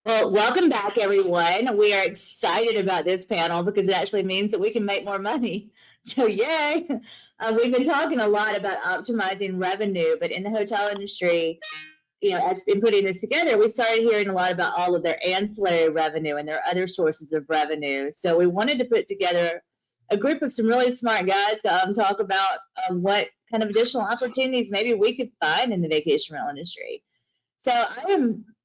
Well, welcome back, everyone. We are excited about this panel because it actually means that we can make more money. So, yay! We've been talking a lot about optimizing revenue, but in the hotel industry, as in putting this together, we started hearing a lot about all of their ancillary revenue and their other sources of revenue. So, we wanted to put together a group of some really smart guys to talk about what kind of additional opportunities maybe we could find in the vacation rental industry. So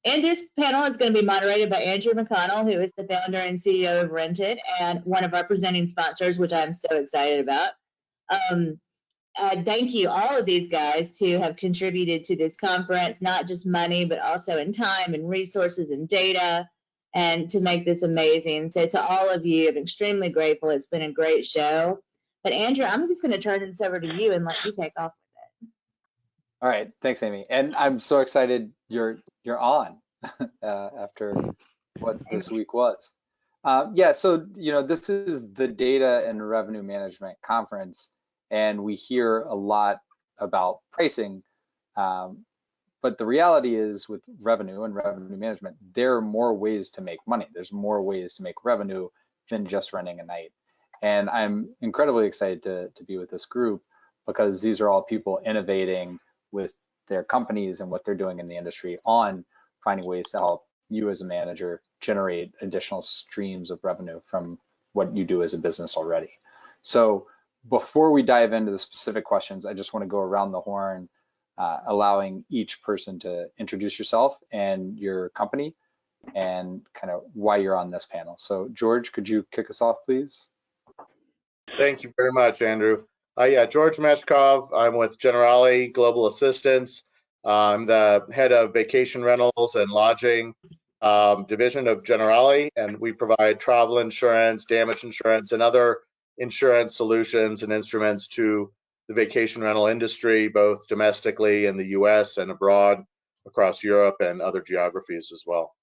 and this panel is going to be moderated by Andrew McConnell, who is the founder and CEO of Rented and one of our presenting sponsors, which I'm so excited about. Um, thank you, all of these guys, to have contributed to this conference, not just money, but also in time and resources and data, and to make this amazing. So to all of you, I'm extremely grateful. It's been a great show. But Andrew, I'm just going to turn this over to you and let you take off. All right, thanks, Amy. And I'm so excited you're on after what this week was. Yeah, so this is the Data and Revenue Management Conference, and we hear a lot about pricing. But the reality is, with revenue and revenue management, there are more ways to make money. There's more ways to make revenue than just renting a night. And I'm incredibly excited to be with this group because these are all people innovating with their companies and what they're doing in the industry on finding ways to help you as a manager generate additional streams of revenue from what you do as a business already. So before we dive into the specific questions, I just want to go around the horn, allowing each person to introduce yourself and your company and kind of why you're on this panel. So George, could you kick us off, please? Thank you very much, Andrew. Yeah, George Meshkov. I'm with Generali Global Assistance. I'm the head of vacation rentals and lodging division of Generali, and we provide travel insurance, damage insurance, and other insurance solutions and instruments to the vacation rental industry, both domestically in the US and abroad across Europe and other geographies as well.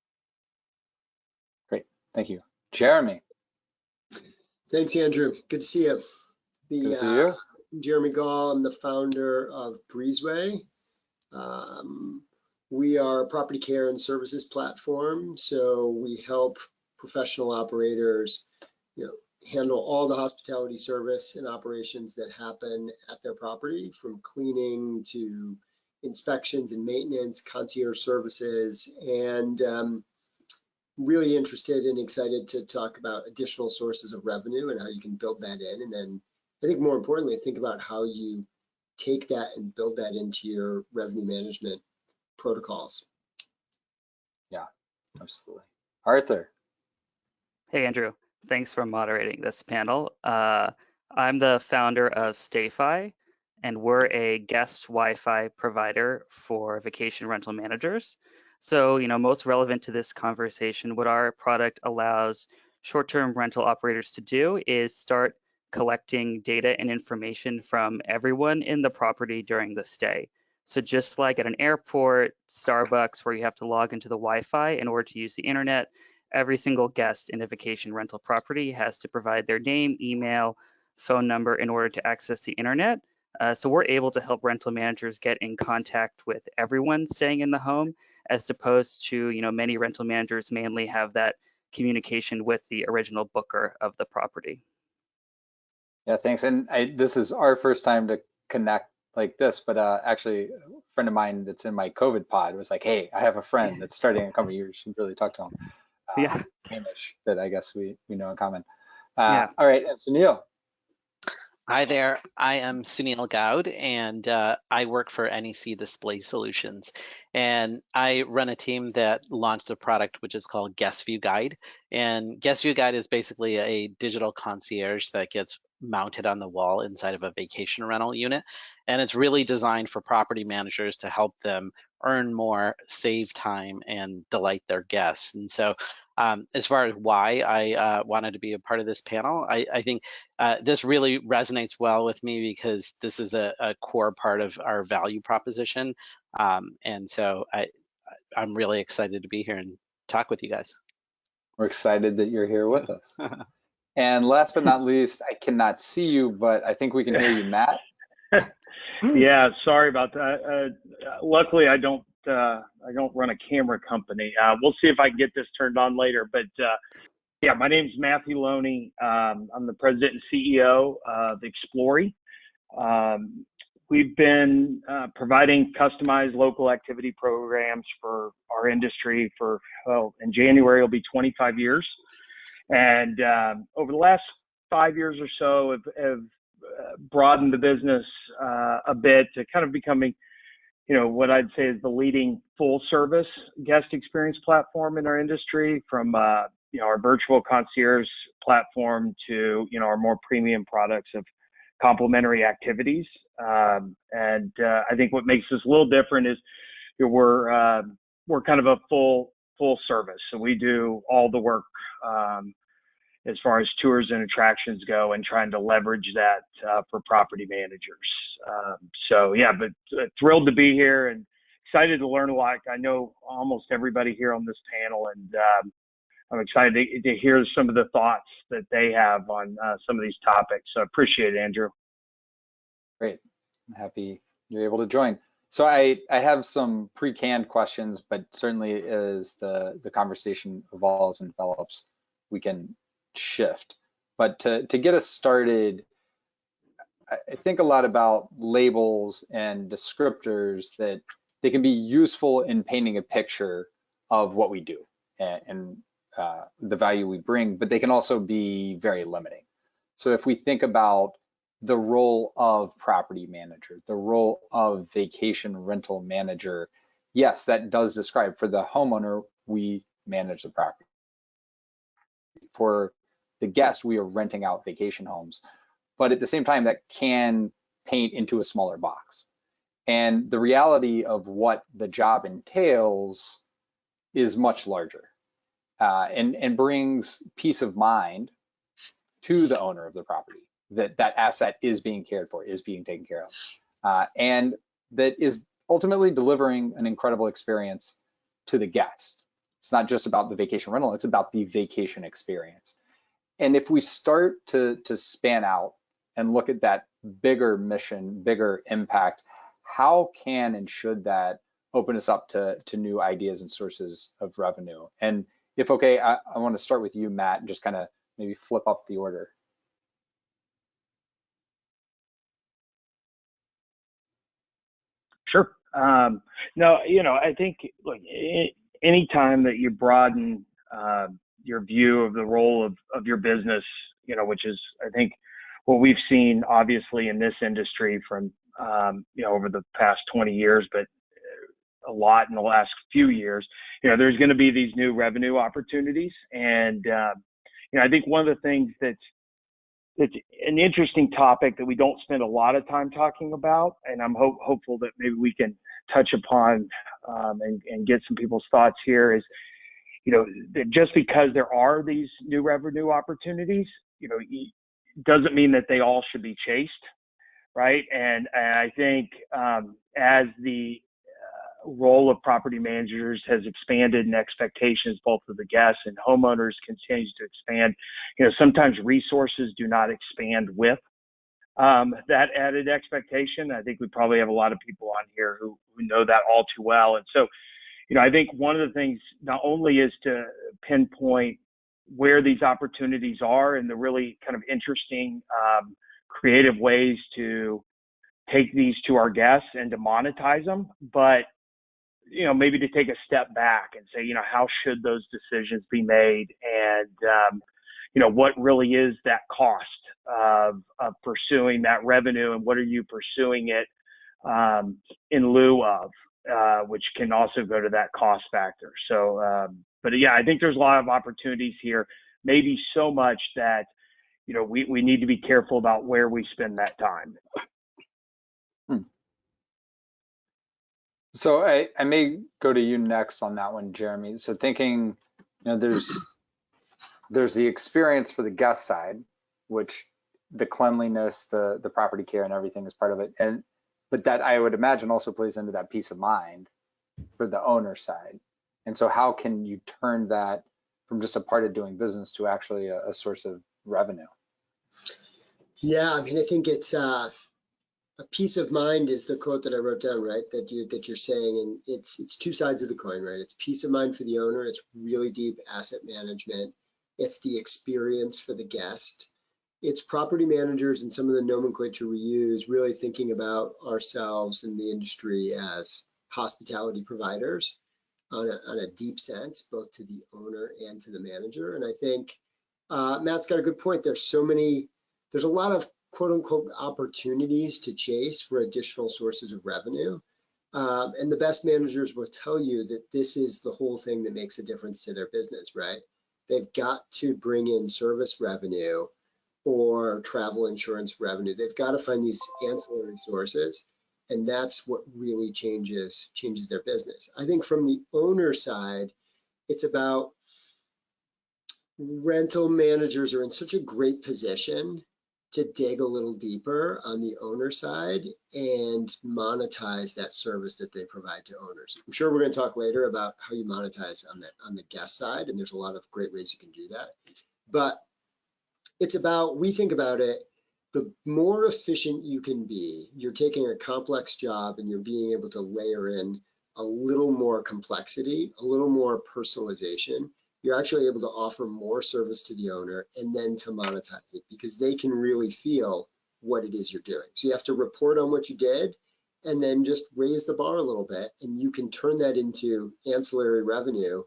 Great, thank you. Jeremy. Thanks, Andrew. Good to see you. Good to see you. Jeremy Gall. I'm the founder of Breezeway. We are a property care and services platform, so we help professional operators, handle all the hospitality service and operations that happen at their property, from cleaning to inspections and maintenance, concierge services, and really interested and excited to talk about additional sources of revenue and how you can build that in. And then I think more importantly, think about how you take that and build that into your revenue management protocols. Yeah, absolutely. Arthur. Hey, Andrew. Thanks for moderating this panel. I'm the founder of StayFi, and we're a guest Wi-Fi provider for vacation rental managers. So, most relevant to this conversation, what our product allows short-term rental operators to do is start collecting data and information from everyone in the property during the stay. So just like at an airport, Starbucks, where you have to log into the Wi-Fi in order to use the internet, every single guest in a vacation rental property has to provide their name, email, phone number in order to access the internet. So we're able to help rental managers get in contact with everyone staying in the home, as opposed to, many rental managers mainly have that communication with the original booker of the property. Yeah, thanks. And this is our first time to connect like this, but actually a friend of mine that's in my COVID pod was like, hey, I have a friend that's starting a company. You should really talk to him. Yeah. Hamish, that I guess we know in common. Yeah. All right, and Suneel. Hi there, I am Suneel Goud, and I work for NEC Display Solutions. And I run a team that launched a product which is called Guest View Guide. And Guest View Guide is basically a digital concierge that gets mounted on the wall inside of a vacation rental unit. And it's really designed for property managers to help them earn more, save time, and delight their guests. And so as far as why I wanted to be a part of this panel, I think this really resonates well with me because this is a core part of our value proposition. And so I'm really excited to be here and talk with you guys. We're excited that you're here with us. And last but not least, I cannot see you, but I think we can hear you, Matt. Yeah, sorry about that. Luckily, I don't run a camera company. We'll see if I can get this turned on later. But yeah, my name's Matthew Loney. I'm the president and CEO of Xplorie. We've been providing customized local activity programs for our industry for, in January it'll be 25 years. And over the last 5 years or so have broadened the business a bit to kind of becoming, what I'd say is the leading full service guest experience platform in our industry, from our virtual concierge platform to, our more premium products of complimentary activities. And I think what makes us a little different is we're kind of a full service. So we do all the work as far as tours and attractions go, and trying to leverage that for property managers. So yeah, but thrilled to be here and excited to learn a lot. I know almost everybody here on this panel, and I'm excited to hear some of the thoughts that they have on some of these topics. So I appreciate it, Andrew. Great. I'm happy you're able to join. So I have some pre-canned questions, but certainly as the conversation evolves and develops, we can shift. But to get us started, I think a lot about labels and descriptors, that they can be useful in painting a picture of what we do and the value we bring, but they can also be very limiting. So if we think about the role of property manager, the role of vacation rental manager, yes, that does describe, for the homeowner, we manage the property. For the guest, we are renting out vacation homes. But at the same time, that can paint into a smaller box. And the reality of what the job entails is much larger, and brings peace of mind to the owner of the property, that that asset is being cared for, is being taken care of, and that is ultimately delivering an incredible experience to the guest. It's not just about the vacation rental, it's about the vacation experience. And if we start to span out and look at that bigger mission, bigger impact, how can and should that open us up to new ideas and sources of revenue? And if okay, I want to start with you, Matt, and just kind of maybe flip up the order. Sure. No, I think, look, anytime that you broaden your view of the role of your business, which is, I think, what we've seen obviously in this industry from, over the past 20 years, but a lot in the last few years, there's going to be these new revenue opportunities. And, I think one of the things that's an interesting topic that we don't spend a lot of time talking about, and I'm hopeful that maybe we can touch upon and get some people's thoughts here, is, that just because there are these new revenue opportunities, doesn't mean that they all should be chased, right? And I think as the role of property managers has expanded and expectations both of the guests and homeowners continues to expand, sometimes resources do not expand with that added expectation. I think we probably have a lot of people on here who know that all too well. And so, I think one of the things not only is to pinpoint where these opportunities are and the really kind of interesting, creative ways to take these to our guests and to monetize them, but maybe to take a step back and say, how should those decisions be made? And, what really is that cost of pursuing that revenue, and what are you pursuing it in lieu of, which can also go to that cost factor. So, but yeah, I think there's a lot of opportunities here, maybe so much that, we need to be careful about where we spend that time. So I may go to you next on that one, Jeremy. So thinking, there's the experience for the guest side, which the cleanliness, the property care and everything is part of it. But that, I would imagine, also plays into that peace of mind for the owner side. And so how can you turn that from just a part of doing business to actually a source of revenue? Yeah, I mean, I think it's A peace of mind is the quote that I wrote down, right? That you're saying, and it's two sides of the coin, right? It's peace of mind for the owner. It's really deep asset management. It's the experience for the guest. It's property managers and some of the nomenclature we use really thinking about ourselves in the industry as hospitality providers on a deep sense, both to the owner and to the manager. And I think Matt's got a good point. There's a lot of quote unquote opportunities to chase for additional sources of revenue. And the best managers will tell you that this is the whole thing that makes a difference to their business, right? They've got to bring in service revenue or travel insurance revenue. They've got to find these ancillary sources, and that's what really changes their business. I think from the owner side, it's about rental managers are in such a great position to dig a little deeper on the owner side and monetize that service that they provide to owners. I'm sure we're going to talk later about how you monetize on the guest side, and there's a lot of great ways you can do that. But it's about, we think about it, the more efficient you can be, you're taking a complex job and you're being able to layer in a little more complexity, a little more personalization. You're actually able to offer more service to the owner and then to monetize it because they can really feel what it is you're doing. So you have to report on what you did and then just raise the bar a little bit, and you can turn that into ancillary revenue.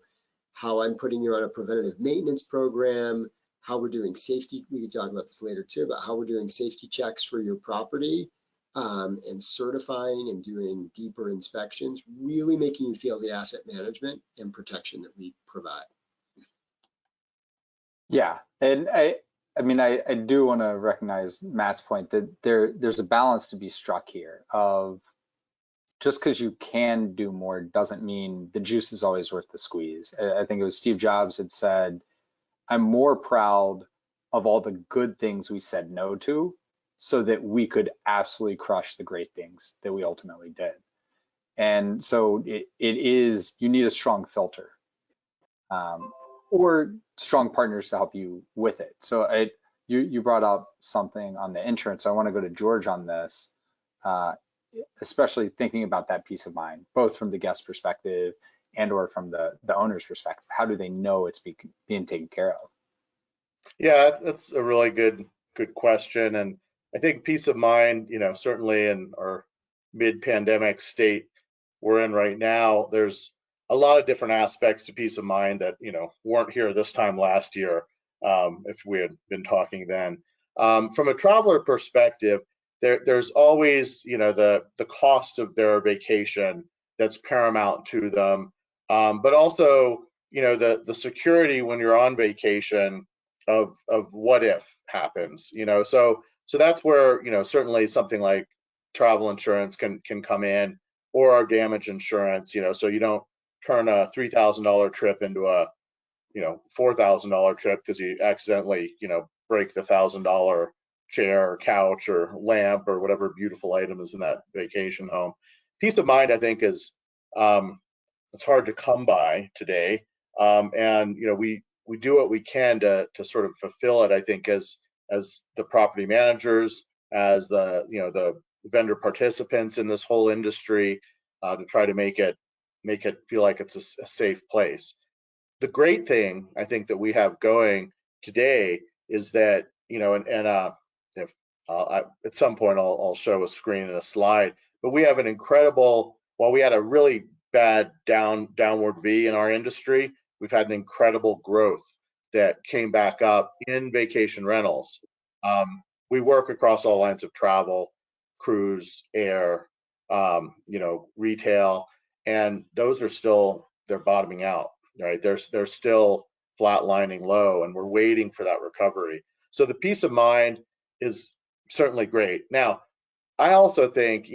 How I'm putting you on a preventative maintenance program, how we're doing safety, we can talk about this later too, but how we're doing safety checks for your property and certifying and doing deeper inspections, really making you feel the asset management and protection that we provide. Yeah, and I mean, I do want to recognize Matt's point that there's a balance to be struck here of just because you can do more doesn't mean the juice is always worth the squeeze. I think it was Steve Jobs had said, I'm more proud of all the good things we said no to so that we could absolutely crush the great things that we ultimately did. And so it is, you need a strong filter or strong partners to help you with it. So you brought up something on the insurance. I want to go to George on this, especially thinking about that peace of mind, both from the guest perspective and or from the owner's perspective. How do they know it's being taken care of? Yeah, that's a really good question. And I think peace of mind, certainly in our mid-pandemic state we're in right now, there's a lot of different aspects to peace of mind that, weren't here this time last year, if we had been talking then. From a traveler perspective, there's always, the cost of their vacation that's paramount to them. But also, the security when you're on vacation of what if happens, so that's where, certainly something like travel insurance can come in, or our damage insurance, so you don't turn a $3,000 trip into a, $4,000 trip because you accidentally, break the $1,000 chair or couch or lamp or whatever beautiful item is in that vacation home. Peace of mind, I think, is it's hard to come by today, and we do what we can to sort of fulfill it. I think as the property managers, as the vendor participants in this whole industry, to try to make it feel like it's a safe place. The great thing I think that we have going today is that, if at some point I'll show a screen and a slide, but we have an incredible, while we had a really bad downward V in our industry, we've had an incredible growth that came back up in vacation rentals. We work across all lines of travel, cruise, air, retail, and those are still, they're bottoming out, right? They're still flatlining low, and we're waiting for that recovery. So the peace of mind is certainly great. Now, I also think,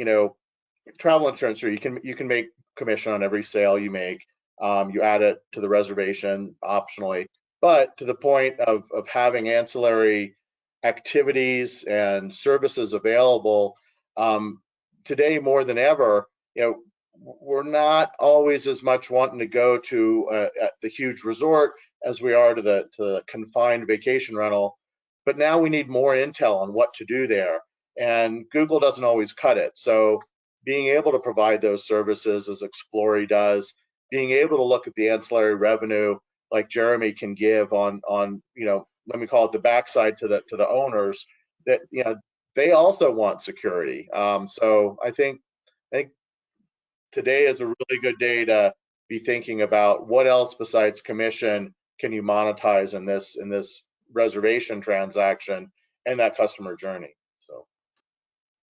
travel insurance, you can make commission on every sale you make. You add it to the reservation optionally, but to the point of having ancillary activities and services available, today more than ever, we're not always as much wanting to go to the huge resort as we are to the confined vacation rental, but now we need more intel on what to do there. and Google doesn't always cut it. So being able to provide those services as Xplorie does, being able to look at the ancillary revenue like Jeremy can give on let me call it the backside to the owners, that they also want security. So I think today is a really good day to be thinking about what else besides commission can you monetize in this reservation transaction and that customer journey. So,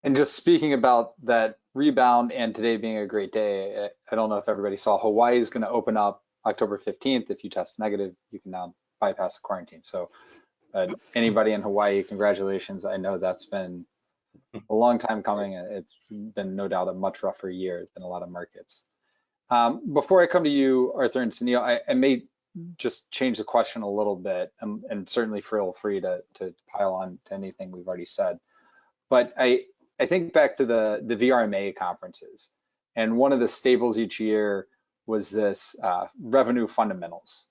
and just speaking about that rebound and today being a great day, I don't know if everybody saw Hawaii is going to open up October 15th. If you test negative, you can now bypass the quarantine. So anybody in Hawaii, congratulations. I know that's been a long time coming. It's been no doubt a much rougher year than a lot of markets. Before I come to you, Arthur and Suneel, I may just change the question a little bit, and certainly feel free to pile on to anything we've already said. But I think back to the VRMA conferences, and one of the staples each year was this revenue fundamentals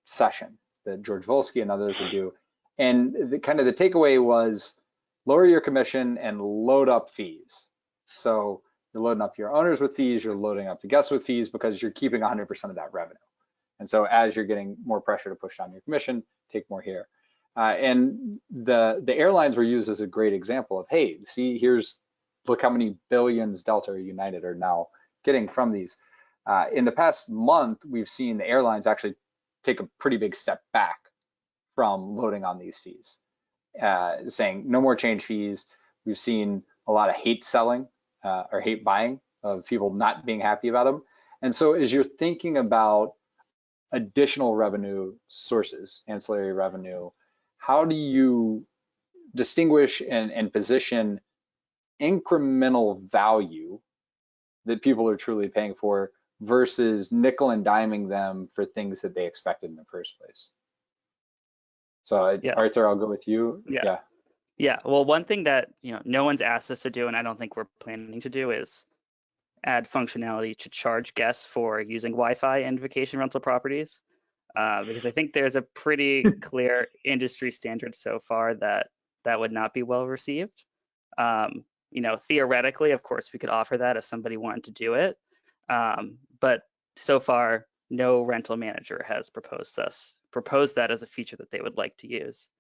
session that George Volsky and others would do. And the takeaway was lower your commission and load up fees. So you're loading up your owners with fees, you're loading up the guests with fees because you're keeping 100% of that revenue. And so as you're getting more pressure to push down your commission, take more here. And the airlines were used as a great example of, hey, see, look how many billions Delta or United are now getting from these. In the past month, we've seen the airlines actually take a pretty big step back from loading on these fees, saying no more change fees. We've seen a lot of hate selling or hate buying of people not being happy about them. And so as you're thinking about additional revenue sources, ancillary revenue, how do you distinguish and position incremental value that people are truly paying for versus nickel and diming them for things that they expected in the first place? So Arthur, I'll go with you. Yeah. Well, one thing that no one's asked us to do, and I don't think we're planning to do, is add functionality to charge guests for using Wi-Fi in vacation rental properties, because I think there's a pretty clear industry standard so far that would not be well received. Theoretically, of course, we could offer that if somebody wanted to do it, but so far, no rental manager has proposed that as a feature that they would like to use.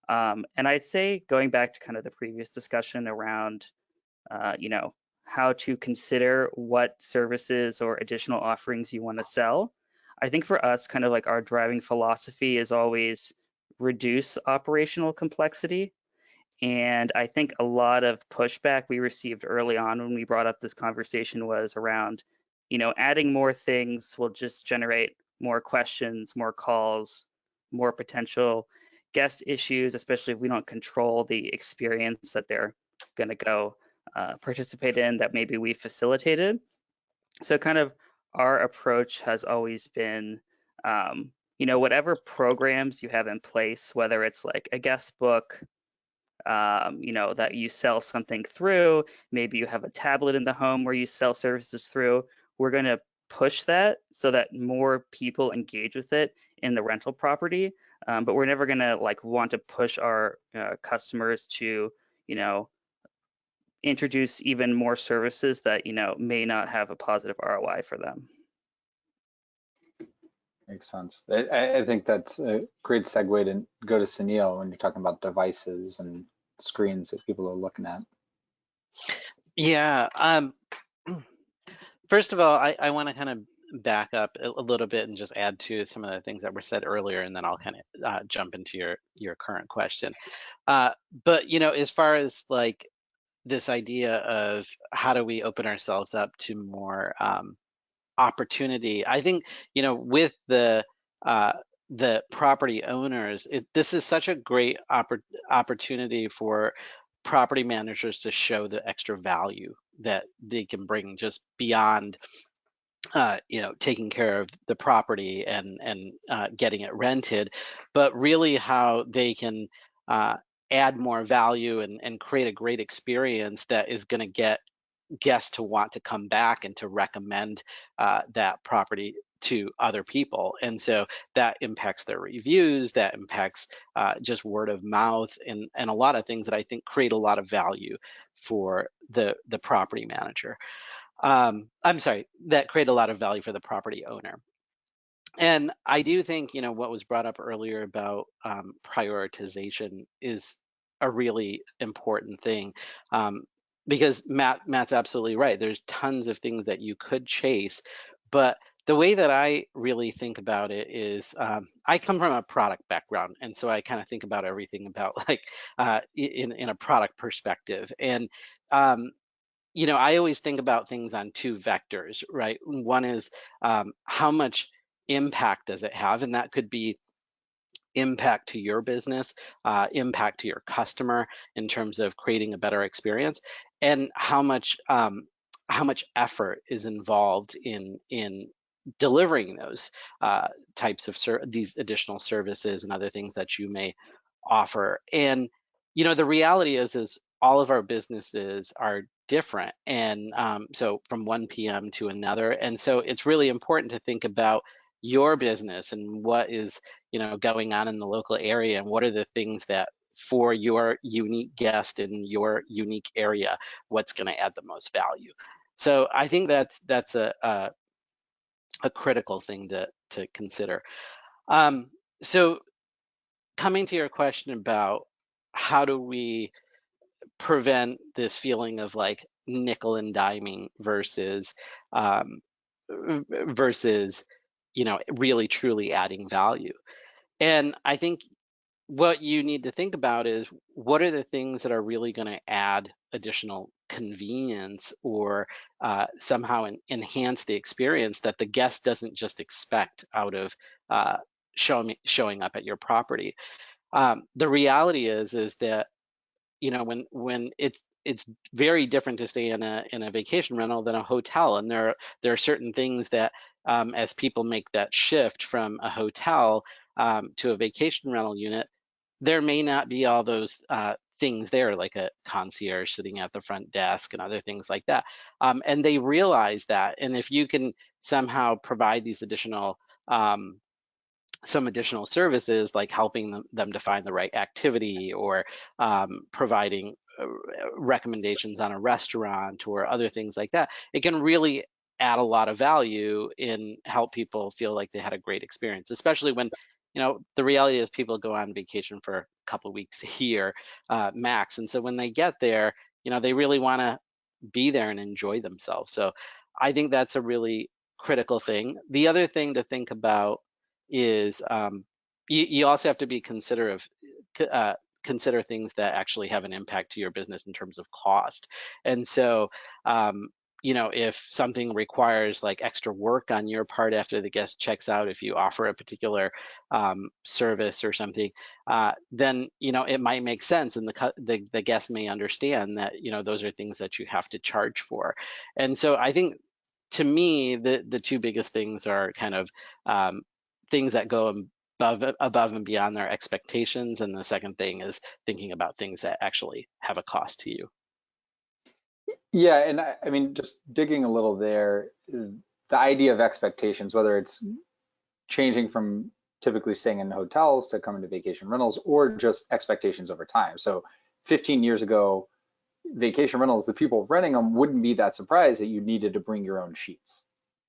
And I'd say, going back to kind of the previous discussion around, how to consider what services or additional offerings you want to sell, I think for us, kind of like our driving philosophy is always reduce operational complexity. And I think a lot of pushback we received early on when we brought up this conversation was around, adding more things will just generate more questions, more calls, more potential guest issues, especially if we don't control the experience that they're going to go participate in that maybe we facilitated. So kind of our approach has always been, whatever programs you have in place, whether it's like a guest book, that you sell something through, maybe you have a tablet in the home where you sell services through, we're going to push that so that more people engage with it in the rental property. But we're never going to want to push our customers to, introduce even more services that, may not have a positive ROI for them. Makes sense. I think that's a great segue to go to Suneel when you're talking about devices and screens that people are looking at. Yeah. First of all, I want to kind of back up a little bit and just add to some of the things that were said earlier, and then I'll kind of jump into your current question. But as far as this idea of how do we open ourselves up to more opportunity, I think with the property owners, this is such a great opportunity for property managers to show the extra value that they can bring just beyond taking care of the property and getting it rented, but really how they can add more value and create a great experience that is going to get guests to want to come back and to recommend that property to other people. And so that impacts their reviews, that impacts just word of mouth, and a lot of things that I think create a lot of value for the property manager. I'm sorry, that create a lot of value for the property owner. And I do think, what was brought up earlier about prioritization is a really important thing, because Matt's absolutely right. There's tons of things that you could chase, but the way that I really think about it is, I come from a product background, and so I kind of think about everything about like in a product perspective. And I always think about things on two vectors, right? One is how much impact does it have? And that could be impact to your business, impact to your customer in terms of creating a better experience, and how much effort is involved in delivering those types of these additional services and other things that you may offer. And the reality is all of our businesses are different, and so from one PM to another. And so it's really important to think about your business and what is going on in the local area, and what are the things that for your unique guest in your unique area, what's going to add the most value. So I think that's a critical thing to consider. So coming to your question about how do we prevent this feeling of like nickel and diming versus really truly adding value. And I think what you need to think about is, what are the things that are really going to add additional convenience or somehow enhance the experience that the guest doesn't just expect out of showing up at your property. The reality is that when it's very different to stay in a vacation rental than a hotel, and there are certain things that as people make that shift from a hotel to a vacation rental unit, there may not be all those things there, like a concierge sitting at the front desk and other things like that. And they realize that, and if you can somehow provide these additional some additional services, like helping them to find the right activity, or providing recommendations on a restaurant or other things like that, it can really add a lot of value and help people feel like they had a great experience, especially when the reality is people go on vacation for a couple of weeks a year max. And so when they get there, they really want to be there and enjoy themselves. So I think that's a really critical thing. The other thing to think about is you also have to be consider things that actually have an impact to your business in terms of cost. And so if something requires like extra work on your part after the guest checks out, if you offer a particular service or something, then it might make sense, and the guest may understand that those are things that you have to charge for. And so I think, to me, the two biggest things are kind of things that go above and beyond their expectations, and the second thing is thinking about things that actually have a cost to you. Yeah, and I mean, just digging a little there, the idea of expectations, whether it's changing from typically staying in hotels to coming to vacation rentals, or just expectations over time. So 15 years ago, vacation rentals, the people renting them wouldn't be that surprised that you needed to bring your own sheets,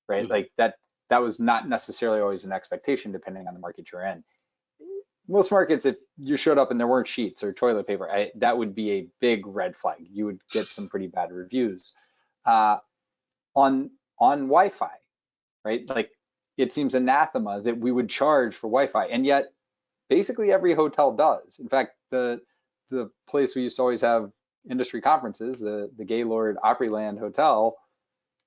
right? Mm-hmm. Like that was not necessarily always an expectation depending on the market you're in. Most markets, if you showed up and there weren't sheets or toilet paper, that would be a big red flag. You would get some pretty bad reviews. On Wi-Fi, right? Like, it seems anathema that we would charge for Wi-Fi, and yet basically every hotel does. In fact, the place we used to always have industry conferences, the Gaylord Opryland Hotel,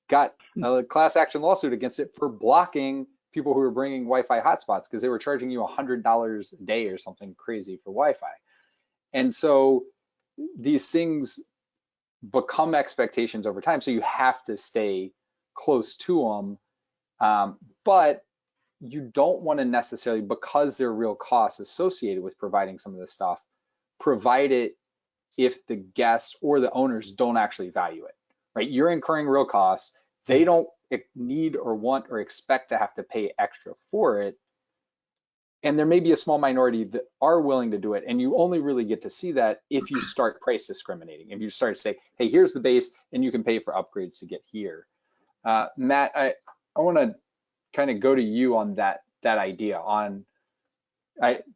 got a class action lawsuit against it for blocking people who were bringing Wi-Fi hotspots because they were charging you $100 a day or something crazy for Wi-Fi. And so these things become expectations over time, so you have to stay close to them. But you don't want to necessarily, because there are real costs associated with providing some of this stuff, provide it if the guests or the owners don't actually value it, right? You're incurring real costs. They don't need or want or expect to have to pay extra for it. And there may be a small minority that are willing to do it. And you only really get to see that if you start price discriminating. If you start to say, hey, here's the base and you can pay for upgrades to get here. Matt, I want to kind of go to you on that idea on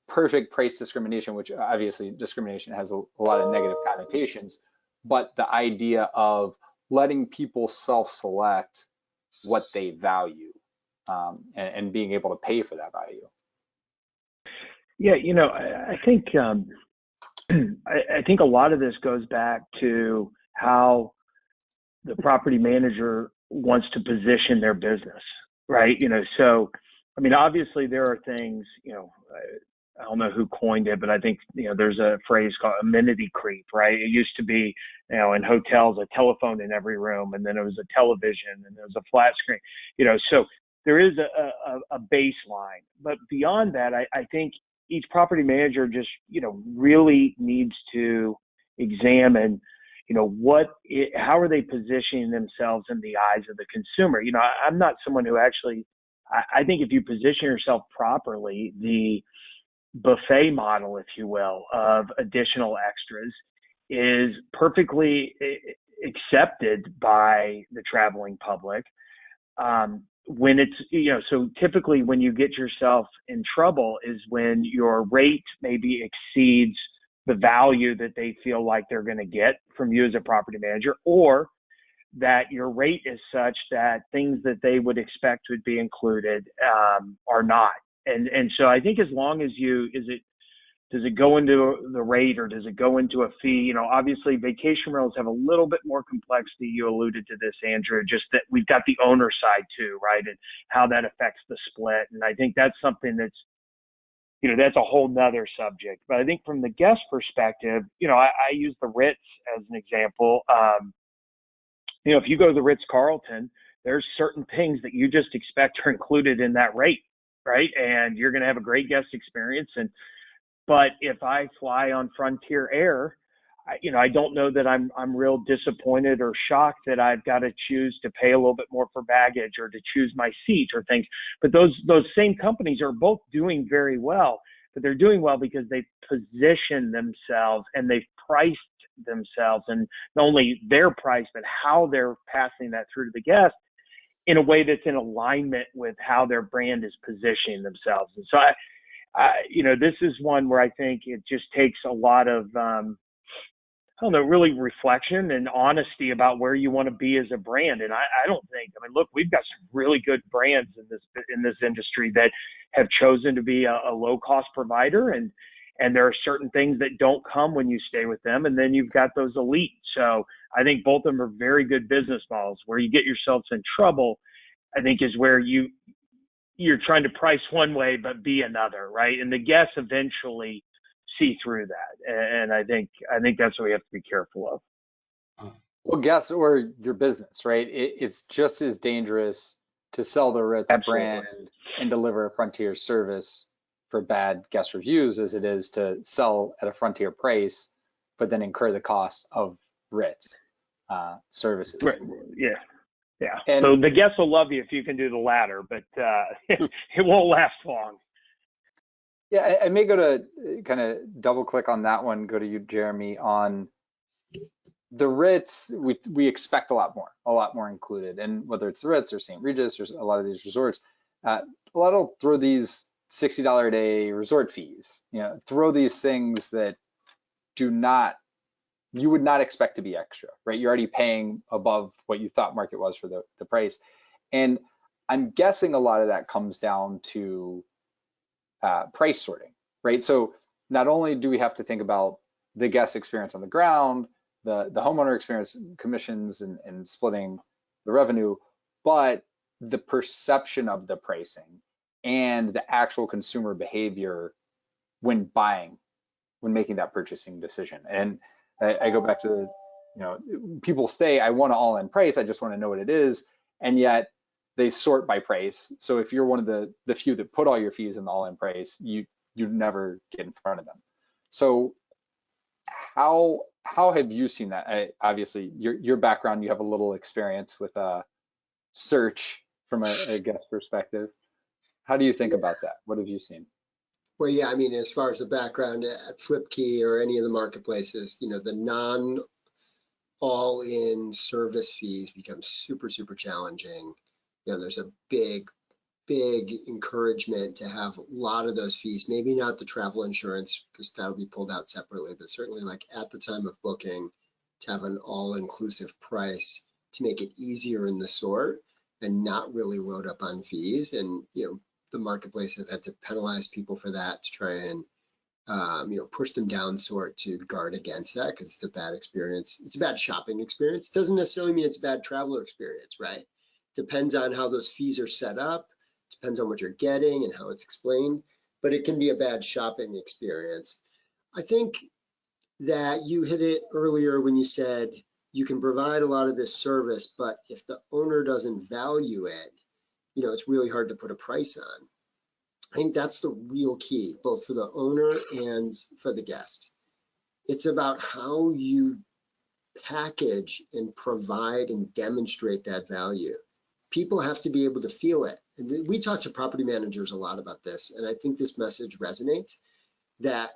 perfect price discrimination, which obviously discrimination has a lot of negative connotations, but the idea of letting people self-select what they value and being able to pay for that value. Yeah, I think I think a lot of this goes back to how the property manager wants to position their business, right? So I mean, obviously there are things, I don't know who coined it, but I think, there's a phrase called amenity creep, right? It used to be, in hotels, a telephone in every room, and then it was a television, and there was a flat screen, so there is a baseline. But beyond that, I think each property manager just, really needs to examine, how are they positioning themselves in the eyes of the consumer? I'm not someone who actually, I think if you position yourself properly, the buffet model, if you will, of additional extras is perfectly accepted by the traveling public. When it's, so typically when you get yourself in trouble is when your rate maybe exceeds the value that they feel like they're going to get from you as a property manager, or that your rate is such that things that they would expect would be included are not. And so I think as long as does it go into the rate or does it go into a fee? Obviously vacation rentals have a little bit more complexity. You alluded to this, Andrew, just that we've got the owner side too, right? And how that affects the split. And I think that's something that's, that's a whole nother subject. But I think from the guest perspective, I use the Ritz as an example. If you go to the Ritz-Carlton, there's certain things that you just expect are included in that rate, right? And you're going to have a great guest experience. But if I fly on Frontier Air, I don't know that I'm real disappointed or shocked that I've got to choose to pay a little bit more for baggage or to choose my seat or things. But those same companies are both doing very well, but they're doing well because they've positioned themselves and they've priced themselves, and not only their price, but how they're passing that through to the guest in a way that's in alignment with how their brand is positioning themselves. And so this is one where I think it just takes a lot of, really reflection and honesty about where you want to be as a brand. And I don't think, look, we've got some really good brands in this industry that have chosen to be a low cost provider. And there are certain things that don't come when you stay with them. And then you've got those elite. So I think both of them are very good business models. Where you get yourselves in trouble, I think, is where you're trying to price one way, but be another, right? And the guests eventually see through that. And I think that's what we have to be careful of. Well, guests or your business, right? It's just as dangerous to sell the Ritz brand and deliver a Frontier service for bad guest reviews as it is to sell at a Frontier price, but then incur the cost of Ritz services. Right. Yeah. And so the guests will love you if you can do the latter, but it won't last long. Yeah, I may go to kind of double click on that one, go to you, Jeremy, on the Ritz. We expect a lot more included. And whether it's the Ritz or St. Regis or a lot of these resorts, a lot will throw these $60 a day resort fees, throw these things that you would not expect to be extra, right? You're already paying above what you thought market was for the price. And I'm guessing a lot of that comes down to price sorting, right? So not only do we have to think about the guest experience on the ground, the homeowner experience, commissions and splitting the revenue, but the perception of the pricing and the actual consumer behavior when making that purchasing decision. And I go back to people say, I want an all-in price, I just want to know what it is, and yet they sort by price. So if you're one of the few that put all your fees in the all-in price, you never get in front of them. So how how have you seen that? Obviously, your background, you have a little experience with search from a guest perspective. How do you think about that? What have you seen? Well, yeah, I mean, as far as the background at Flipkey or any of the marketplaces, the non all-in service fees become super, super challenging. There's a big encouragement to have a lot of those fees, maybe not the travel insurance because that'll be pulled out separately, but certainly like at the time of booking to have an all-inclusive price to make it easier in the sort and not really load up on fees. And, the marketplace have had to penalize people for that to try and, push them down sort to guard against that because it's a bad experience. It's a bad shopping experience. It doesn't necessarily mean it's a bad traveler experience, right? Depends on how those fees are set up. Depends on what you're getting and how it's explained, but it can be a bad shopping experience. I think that you hit it earlier when you said you can provide a lot of this service, but if the owner doesn't value it, it's really hard to put a price on. I think that's the real key, both for the owner and for the guest. It's about how you package and provide and demonstrate that value. People have to be able to feel it. And we talk to property managers a lot about this, and I think this message resonates, that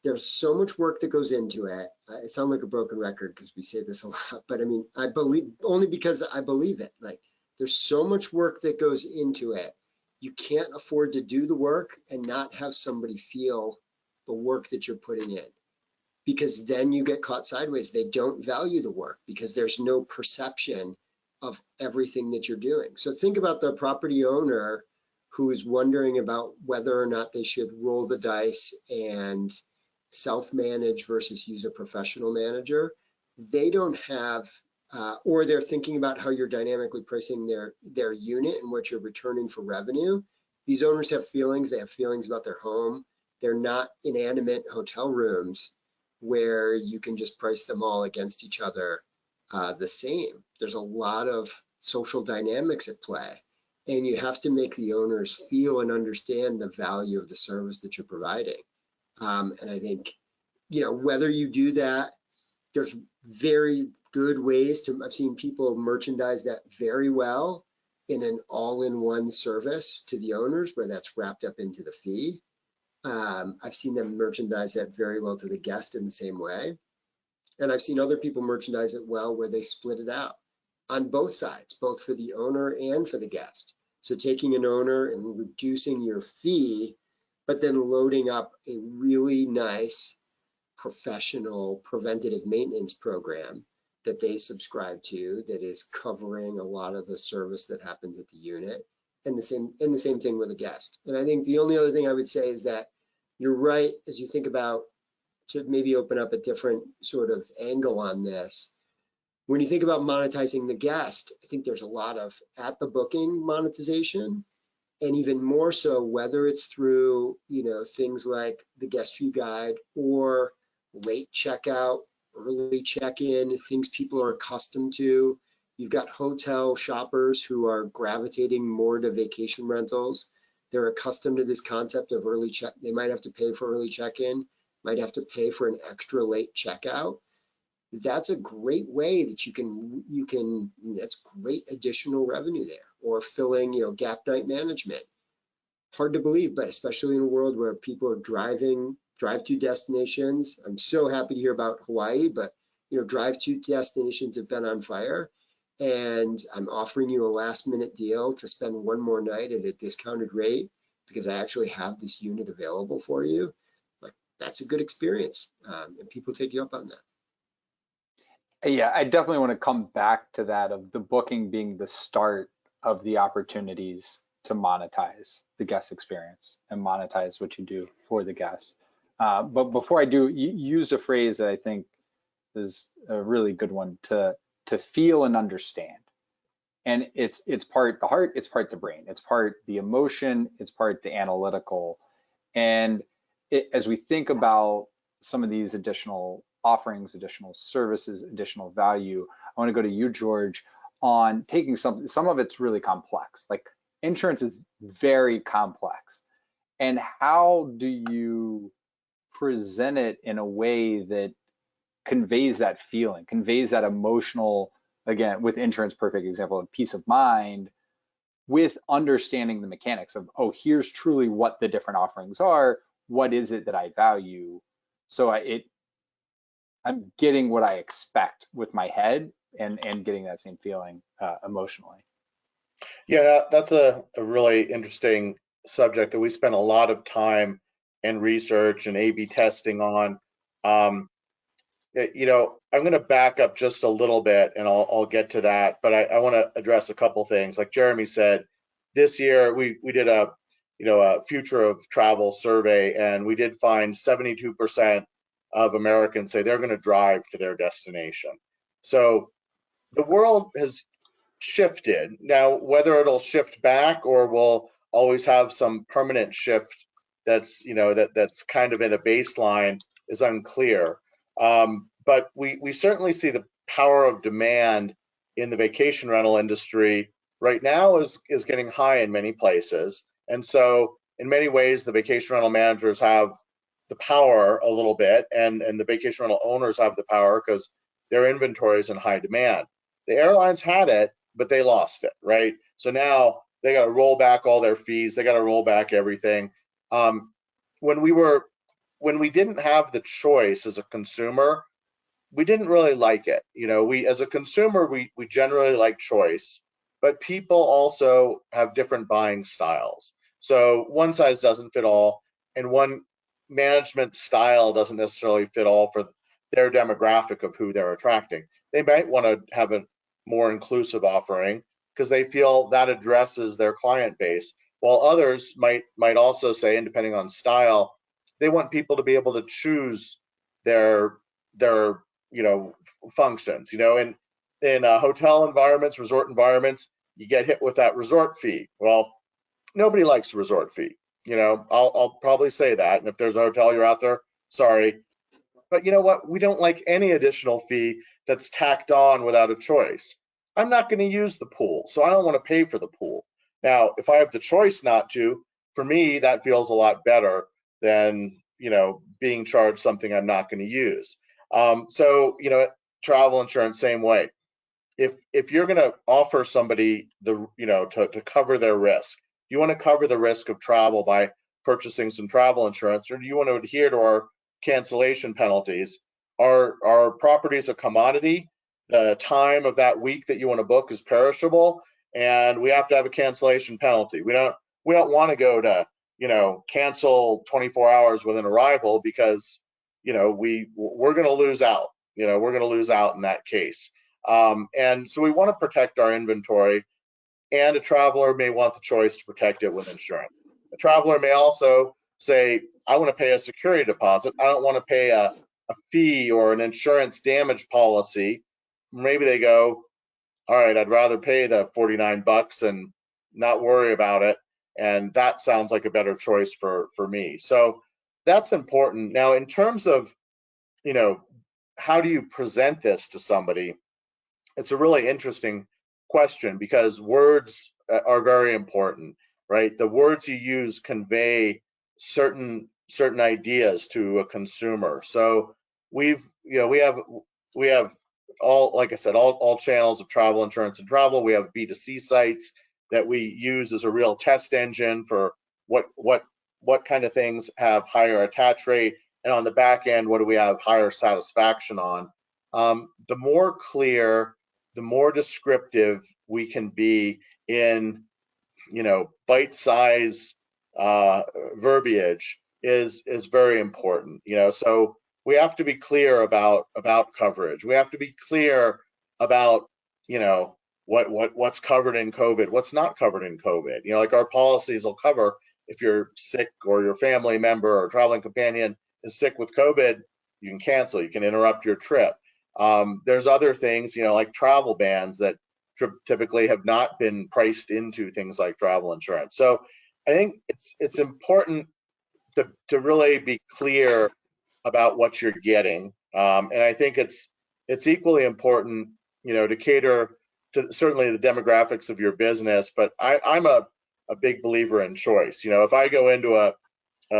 there's so much work that goes into it. I sound like a broken record because we say this a lot, but I mean, I believe, only because I believe it. Like, there's so much work that goes into it. You can't afford to do the work and not have somebody feel the work that you're putting in, because then you get caught sideways. They don't value the work because there's no perception of everything that you're doing. So think about the property owner who is wondering about whether or not they should roll the dice and self-manage versus use a professional manager. They don't have, or they're thinking about how you're dynamically pricing their unit and what you're returning for revenue. These owners have feelings. They have feelings about their home. They're not inanimate hotel rooms where you can just price them all against each other the same. There's a lot of social dynamics at play, and you have to make the owners feel and understand the value of the service that you're providing. And I think, whether you do that, there's very good ways to, I've seen people merchandise that very well in an all-in-one service to the owners where that's wrapped up into the fee. I've seen them merchandise that very well to the guest in the same way. And I've seen other people merchandise it well where they split it out on both sides, both for the owner and for the guest. So taking an owner and reducing your fee, but then loading up a really nice professional preventative maintenance program that they subscribe to that is covering a lot of the service that happens at the unit, and the same thing with a guest. And I think the only other thing I would say is that you're right, as you think about, to maybe open up a different sort of angle on this. When you think about monetizing the guest, I think there's a lot of at the booking monetization, and even more so, whether it's through, things like the guest view guide or late checkout, early check-in, things people are accustomed to. You've got hotel shoppers who are gravitating more to vacation rentals. They're accustomed to this concept of early check. They might have to pay for early check-in, might have to pay for an extra late checkout. That's a great way that you can, that's great additional revenue there. Or filling, gap night management. Hard to believe, but especially in a world where people are drive-to destinations. I'm so happy to hear about Hawaii, but drive-to destinations have been on fire. And I'm offering you a last-minute deal to spend one more night at a discounted rate because I actually have this unit available for you. Like, that's a good experience, and people take you up on that. Yeah, I definitely want to come back to that of the booking being the start of the opportunities to monetize the guest experience and monetize what you do for the guest. But before I do, you used a phrase that I think is a really good one, to feel and understand. And it's part the heart, it's part the brain, it's part the emotion, it's part the analytical. And as we think about some of these additional offerings, additional services, additional value, I want to go to you, George, on taking some of it's really complex. Like, insurance is very complex. And how do you present it in a way that conveys that feeling, conveys that emotional, again, with insurance, perfect example of peace of mind, with understanding the mechanics of, oh, here's truly what the different offerings are. What is it that I value? So I'm getting what I expect with my head and getting that same feeling emotionally. Yeah, that's a really interesting subject that we spend a lot of time and research and A/B testing on. I'm going to back up just a little bit, and I'll get to that. But I want to address a couple things. Like Jeremy said, this year we did a future of travel survey, and we did find 72% of Americans say they're going to drive to their destination. So the world has shifted. Now, whether it'll shift back or we'll always have some permanent shift that's that's kind of in a baseline is unclear. But we certainly see the power of demand in the vacation rental industry right now is getting high in many places. And so in many ways, the vacation rental managers have the power a little bit, and the vacation rental owners have the power because their inventory is in high demand. The airlines had it, but they lost it, right? So now they got to roll back all their fees. They got to roll back everything. When we didn't have the choice as a consumer, we didn't really like it. We as a consumer, we generally like choice, but people also have different buying styles. So one size doesn't fit all, and one management style doesn't necessarily fit all for their demographic of who they're attracting. They might want to have a more inclusive offering because they feel that addresses their client base, while others might also say, and depending on style, they want people to be able to choose their functions. In hotel environments, resort environments, you get hit with that resort fee. Well, nobody likes a resort fee. I'll probably say that. And if there's a hotel you're out there, sorry. But you know what? We don't like any additional fee that's tacked on without a choice. I'm not going to use the pool, so I don't want to pay for the pool. Now, if I have the choice not to, for me, that feels a lot better than being charged something I'm not going to use. So travel insurance, same way. If you're going to offer somebody to cover their risk, do you want to cover the risk of travel by purchasing some travel insurance, or do you want to adhere to our cancellation penalties? Are properties a commodity? The time of that week that you want to book is perishable, and we have to have a cancellation penalty. We don't want to go to cancel 24 hours with an arrival because we're going to lose out. We're going to lose out in that case. And so we want to protect our inventory, and a traveler may want the choice to protect it with insurance. A traveler may also say, I want to pay a security deposit. I don't want to pay a fee or an insurance damage policy. Maybe they go, all right, I'd rather pay the $49 and not worry about it. And that sounds like a better choice for me. So that's important. Now, in terms of, how do you present this to somebody? It's a really interesting question because words are very important, right? The words you use convey certain ideas to a consumer. So we have all, like I said, all channels of travel insurance and travel. We have B2C sites that we use as a real test engine for what kind of things have higher attach rate, and on the back end, what do we have higher satisfaction on? The more clear, the more descriptive we can be in, bite-size verbiage is very important. So we have to be clear about coverage. We have to be clear about, what's covered in COVID, what's not covered in COVID. Like our policies will cover if you're sick or your family member or traveling companion is sick with COVID, you can cancel, you can interrupt your trip. There's other things, like travel bans that typically have not been priced into things like travel insurance. So I think it's important to really be clear about what you're getting. And I think it's equally important, to cater to certainly the demographics of your business. But I'm a big believer in choice. If I go into a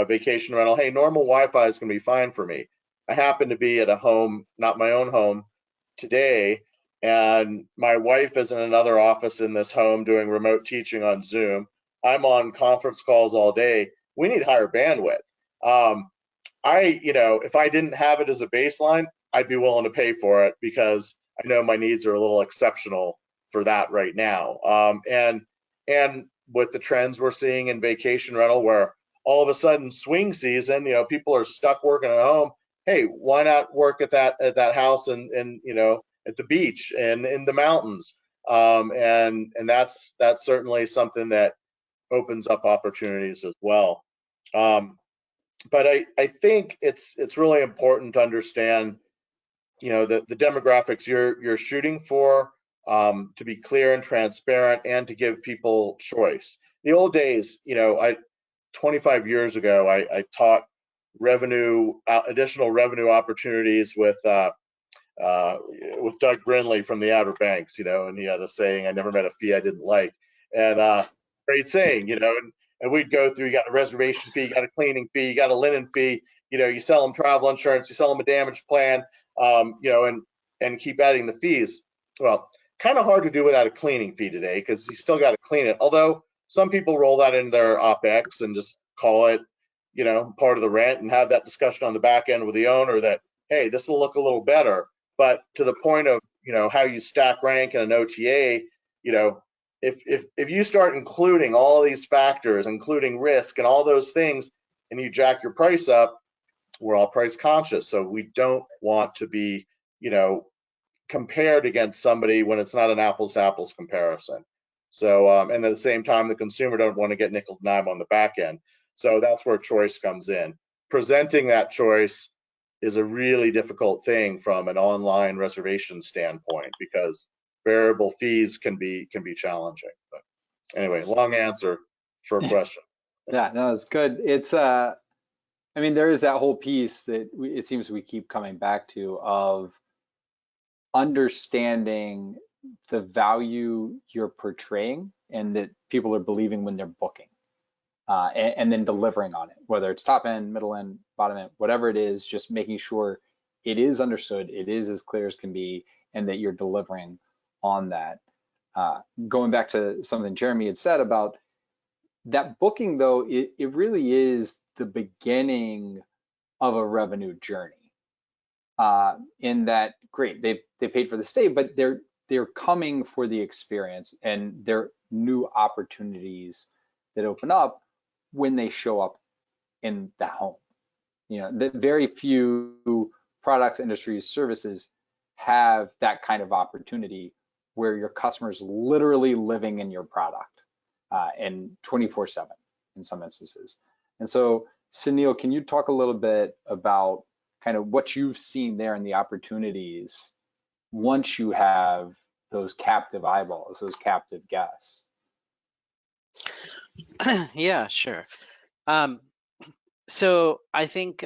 vacation rental, hey, normal Wi-Fi is going to be fine for me. I happen to be at a home, not my own home today, and my wife is in another office in this home doing remote teaching on Zoom. I'm on conference calls all day. We need higher bandwidth. If I didn't have it as a baseline, I'd be willing to pay for it because I know my needs are a little exceptional for that right now. And with the trends we're seeing in vacation rental, where all of a sudden swing season, people are stuck working at home. Hey, why not work at that house and at the beach and in the mountains? And that's certainly something that opens up opportunities as well. But I think it's really important to understand, the demographics you're shooting for, to be clear and transparent, and to give people choice. The old days, 25 years ago, I taught additional revenue opportunities with Doug Brindley from the Outer Banks, and he had a saying, "I never met a fee I didn't like," and great saying, and we'd go through, you got a reservation fee, you got a cleaning fee, you got a linen fee, you sell them travel insurance, you sell them a damage plan, and keep adding the fees. Well, kind of hard to do without a cleaning fee today, because you still got to clean it. Although some people roll that into their OpEx and just call it, part of the rent, and have that discussion on the back end with the owner that, hey, this will look a little better. But to the point of, how you stack rank in an OTA, if you start including all of these factors, including risk and all those things, and you jack your price up, we're all price conscious. So we don't want to be, compared against somebody when it's not an apples to apples comparison. So, and at the same time, the consumer don't want to get nickel and dime on the back end. So that's where choice comes in. Presenting that choice is a really difficult thing from an online reservation standpoint, because variable fees can be challenging. But anyway, long answer, short question. Yeah, no, it's good. It's there is that whole piece that it seems we keep coming back to, of understanding the value you're portraying and that people are believing when they're booking, and then delivering on it, whether it's top end, middle end, bottom end, whatever it is, just making sure it is understood, it is as clear as can be, and that you're delivering on that. Going back to something Jeremy had said about that booking, though, it really is the beginning of a revenue journey. In that, great, they paid for the stay, but they're coming for the experience, and there are new opportunities that open up when they show up in the home. The very few products, industries, services have that kind of opportunity where your customer's literally living in your product, and 24/7 in some instances. And so, Suneel, can you talk a little bit about kind of what you've seen there and the opportunities once you have those captive eyeballs, those captive guests? Yeah, sure. So I think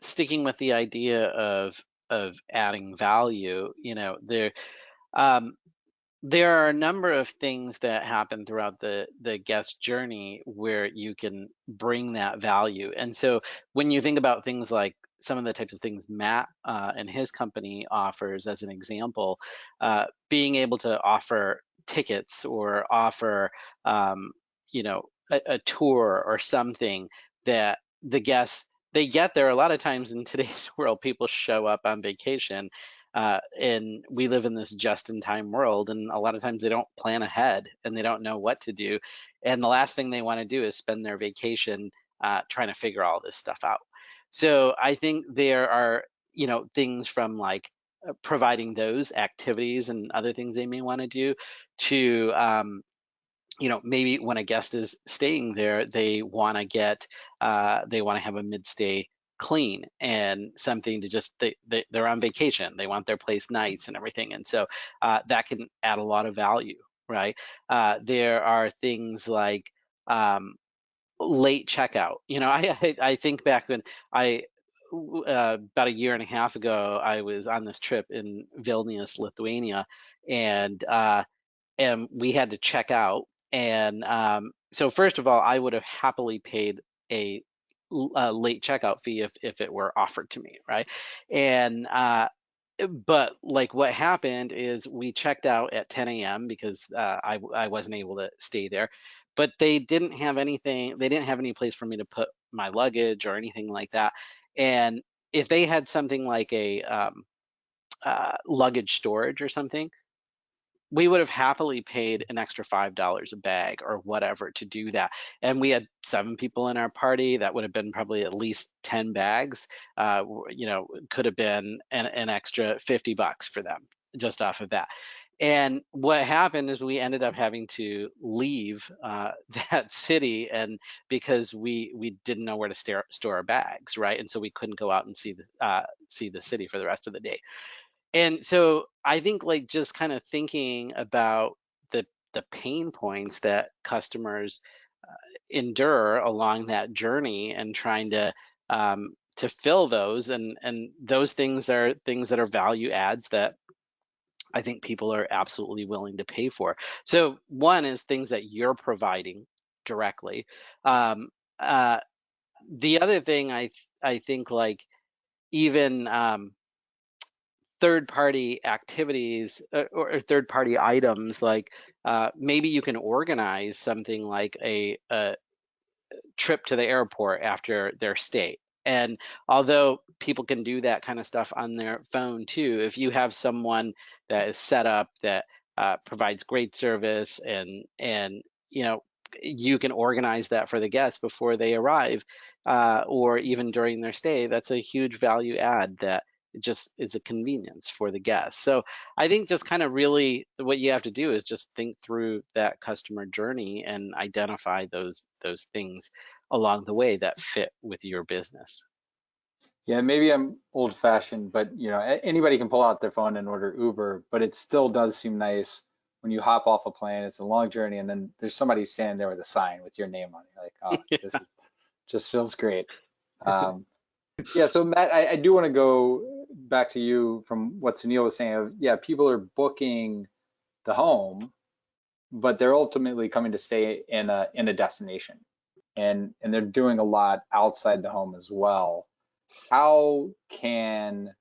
sticking with the idea of adding value, there are a number of things that happen throughout the guest journey where you can bring that value. And so when you think about things like some of the types of things Matt and his company offers, as an example, being able to offer tickets or offer a tour or something that the guests, they get there. A lot of times in today's world, people show up on vacation, and we live in this just-in-time world, and a lot of times they don't plan ahead and they don't know what to do, and the last thing they want to do is spend their vacation trying to figure all this stuff out. So I think there are things from like providing those activities and other things they may want to do, to maybe when a guest is staying there, they want to have a mid-stay clean and something to just, they're on vacation, they want their place nice and everything, and so that can add a lot of value, right? There are things like late checkout. I think back when about a year and a half ago, I was on this trip in Vilnius, Lithuania, and we had to check out. And so first of all, I would have happily paid a late checkout fee if it were offered to me, right? And but like what happened is we checked out at 10 a.m. because I wasn't able to stay there, but they didn't have anything. They didn't have any place for me to put my luggage or anything like that. And if they had something like a luggage storage or something, we would have happily paid an extra $5 a bag or whatever to do that. And we had 7 people in our party. That would have been probably at least 10 bags. You know, could have been an extra $50 for them just off of that. And what happened is we ended up having to leave that city, and because we didn't know where to store our bags, right? And so we couldn't go out and see the city for the rest of the day. And so I think like just kind of thinking about the pain points that customers endure along that journey and trying to fill those, and those things are things that are value adds that I think people are absolutely willing to pay for. So one is things that you're providing directly. Um, uh, the other thing I think like even third-party activities or third-party items, like maybe you can organize something like a trip to the airport after their stay. And although people can do that kind of stuff on their phone too, if you have someone that is set up that provides great service, and you know, you can organize that for the guests before they arrive, or even during their stay, that's a huge value add that just is a convenience for the guests. So I think just kind of really what you have to do is just think through that customer journey and identify those things along the way that fit with your business. Yeah, maybe I'm old fashioned, but you know, anybody can pull out their phone and order Uber, but it still does seem nice when you hop off a plane. It's a long journey, and then there's somebody standing there with a sign with your name on it. You're like, oh, this is, just feels great. Yeah, so Matt, I do want to go back to you from what Suneel was saying of, yeah, people are booking the home, but they're ultimately coming to stay in a destination, and they're doing a lot outside the home as well. How can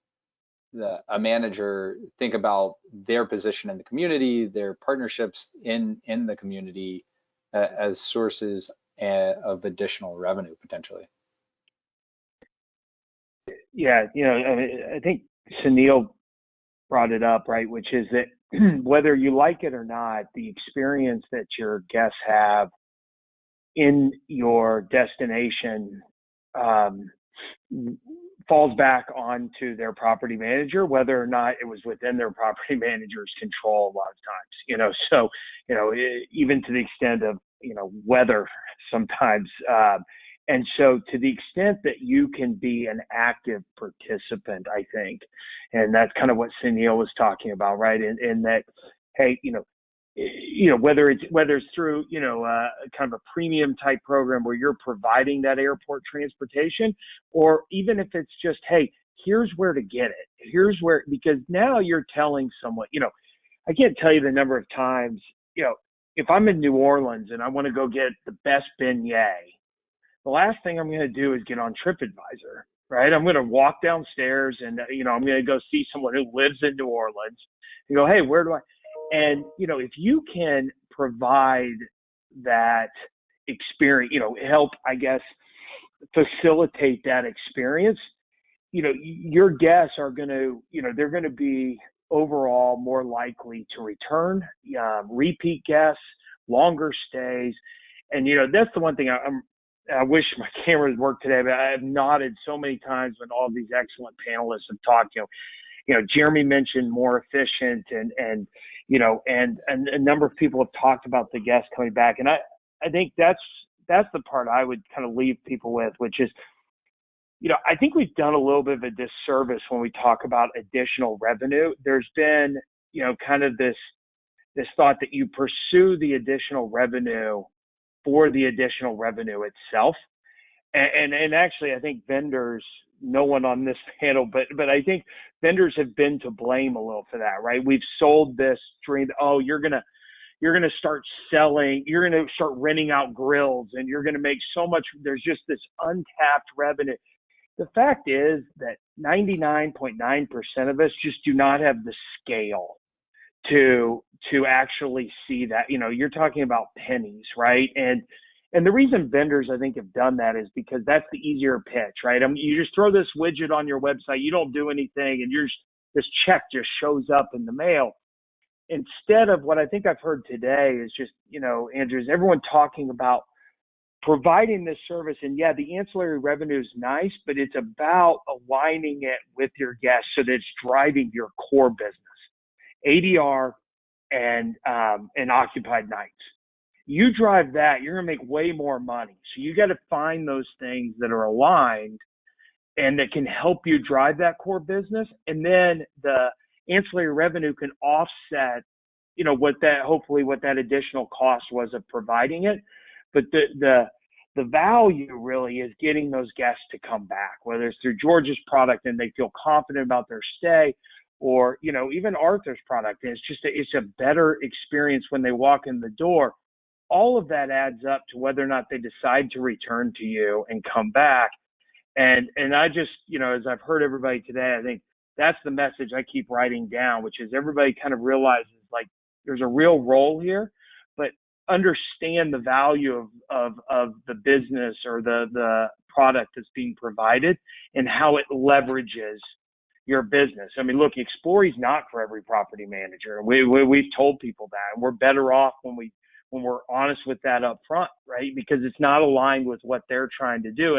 a manager think about their position in the community, their partnerships in the community as sources of additional revenue potentially? Yeah, you know, I think Suneel brought it up, right, which is that whether you like it or not, the experience that your guests have in your destination falls back onto their property manager, whether or not it was within their property manager's control a lot of times, you know. So, you know, even to the extent of, you know, weather sometimes. And so to the extent that you can be an active participant, I think, and that's kind of what Suneel was talking about, right? In that, hey, you know, whether it's through, you know, kind of a premium type program where you're providing that airport transportation, or even if it's just, hey, here's where to get it. Here's where, because now you're telling someone, you know, I can't tell you the number of times, you know, if I'm in New Orleans and I want to go get the best beignet, the last thing I'm going to do is get on TripAdvisor, right? I'm going to walk downstairs and, you know, I'm going to go see someone who lives in New Orleans and go, hey, where do I? And, you know, if you can provide that experience, you know, help, I guess, facilitate that experience, you know, your guests are going to, you know, they're going to be overall more likely to return, repeat guests, longer stays. And, you know, that's the one thing I wish my cameras worked today, but I have nodded so many times when all these excellent panelists have talked, you know, Jeremy mentioned more efficient and you know, and a number of people have talked about the guests coming back. And I think that's the part I would kind of leave people with, which is, you know, I think we've done a little bit of a disservice when we talk about additional revenue. There's been, you know, kind of this thought that you pursue the additional revenue for the additional revenue itself. And actually, I think vendors, no one on this panel, but I think vendors have been to blame a little for that, right? We've sold this dream. Oh, you're gonna you're going to start selling, you're going to start renting out grills, and you're going to make so much. There's just this untapped revenue. The fact is that 99.9% of us just do not have the scale to actually see that. You know, you're talking about pennies, right? And the reason vendors, I think, have done that is because that's the easier pitch, right? I mean, you just throw this widget on your website, you don't do anything, and this check just shows up in the mail. Instead of what I think I've heard today is just, you know, Andrew, is everyone talking about providing this service. And yeah, the ancillary revenue is nice, but it's about aligning it with your guests so that it's driving your core business, ADR and occupied nights. You drive that, you're gonna make way more money. So you got to find those things that are aligned and that can help you drive that core business. And then the ancillary revenue can offset, you know, hopefully what that additional cost was of providing it. But the value really is getting those guests to come back, whether it's through George's product and they feel confident about their stay, or, you know, even Arthur's product. And it's a better experience when they walk in the door. All of that adds up to whether or not they decide to return to you and come back. And I just, you know, as I've heard everybody today, I think that's the message I keep writing down, which is everybody kind of realizes like there's a real role here, but understand the value of the business or the product that's being provided and how it leverages your business. I mean, look, Xplorie is not for every property manager. We've told people that, and we're better off when we're honest with that up front, right? Because it's not aligned with what they're trying to do.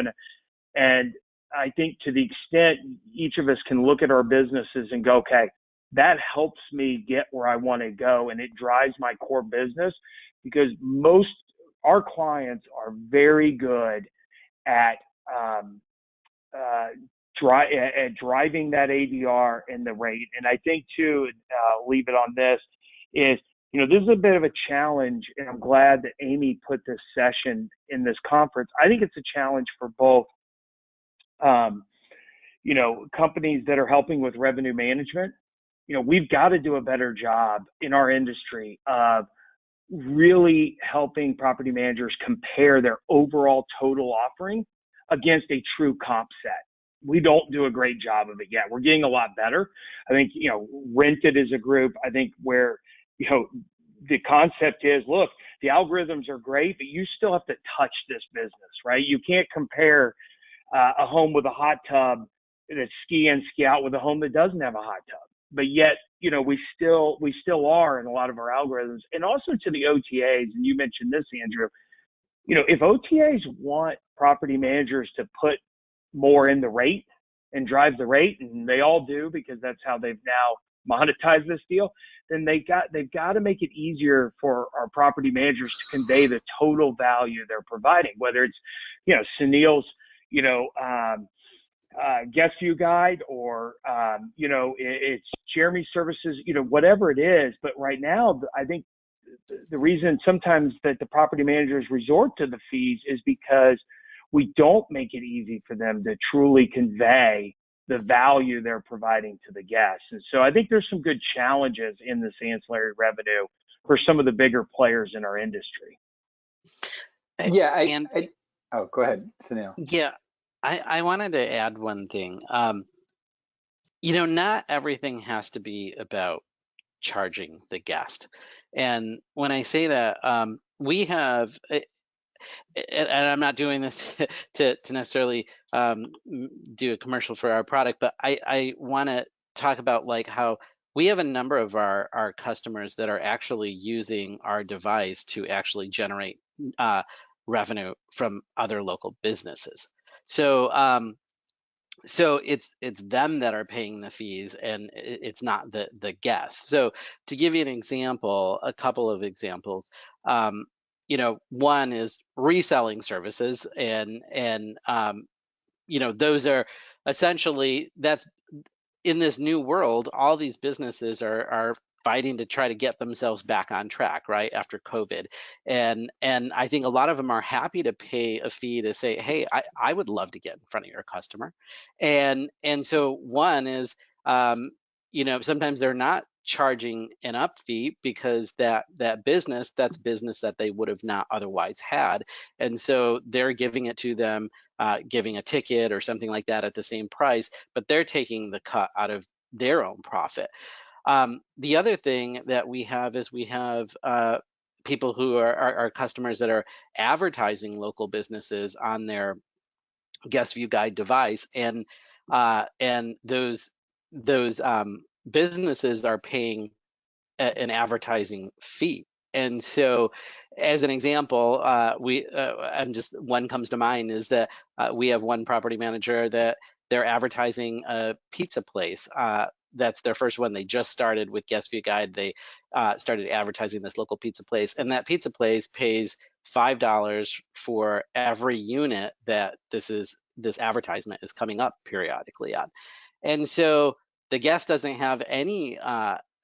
And I think to the extent each of us can look at our businesses and go, okay, that helps me get where I want to go, and it drives my core business, because our clients are very good at driving that ADR and the rate. And I think too, leave it on this, is, you know, this is a bit of a challenge, and I'm glad that Amy put this session in this conference. I think it's a challenge for both, you know, companies that are helping with revenue management. You know, we've got to do a better job in our industry of really helping property managers compare their overall total offering against a true comp set. We don't do a great job of it yet. We're getting a lot better. I think, you know, Rented is a group, I think, where, you know, the concept is, look, the algorithms are great, but you still have to touch this business, right? You can't compare a home with a hot tub that's ski in, ski out with a home that doesn't have a hot tub. But yet, you know, we still are in a lot of our algorithms. And also to the OTAs, and you mentioned this, Andrew, you know, if OTAs want property managers to put more in the rate and drive the rate, and they all do because that's how they've now monetized this deal, then they've got to make it easier for our property managers to convey the total value they're providing, whether it's, you know, Suneel's, you know, guest view guide, or, you know, it's Jeremy's services, you know, whatever it is. But right now, I think the reason sometimes that the property managers resort to the fees is because we don't make it easy for them to truly convey the value they're providing to the guests. And so I think there's some good challenges in this ancillary revenue for some of the bigger players in our industry. Yeah, oh, go ahead, Suneel. Yeah, I wanted to add one thing. You know, not everything has to be about charging the guest. And when I say that, we have, and I'm not doing this to necessarily do a commercial for our product, but I want to talk about like how we have a number of our customers that are actually using our device to actually generate revenue from other local businesses. So so it's them that are paying the fees, and it's not the guests. So to give you an example, a couple of examples, you know, one is Reselling Services, and you know, those are essentially, that's in this new world, all these businesses are fighting to try to get themselves back on track, right, after COVID. And I think a lot of them are happy to pay a fee to say, hey, I would love to get in front of your customer. And so one is, you know, sometimes they're not charging an up fee because that's business that they would have not otherwise had. And so they're giving it to them, giving a ticket or something like that at the same price, but they're taking the cut out of their own profit. The other thing that we have is we have people who are our customers that are advertising local businesses on their Guest View Guide device, and those businesses are paying an advertising fee. And so, as an example, and just one comes to mind is that we have one property manager that they're advertising a pizza place. That's their first one. They just started with Guest View Guide. They started advertising this local pizza place, and that pizza place pays $5 for every unit that this advertisement is coming up periodically on. And so the guest doesn't have any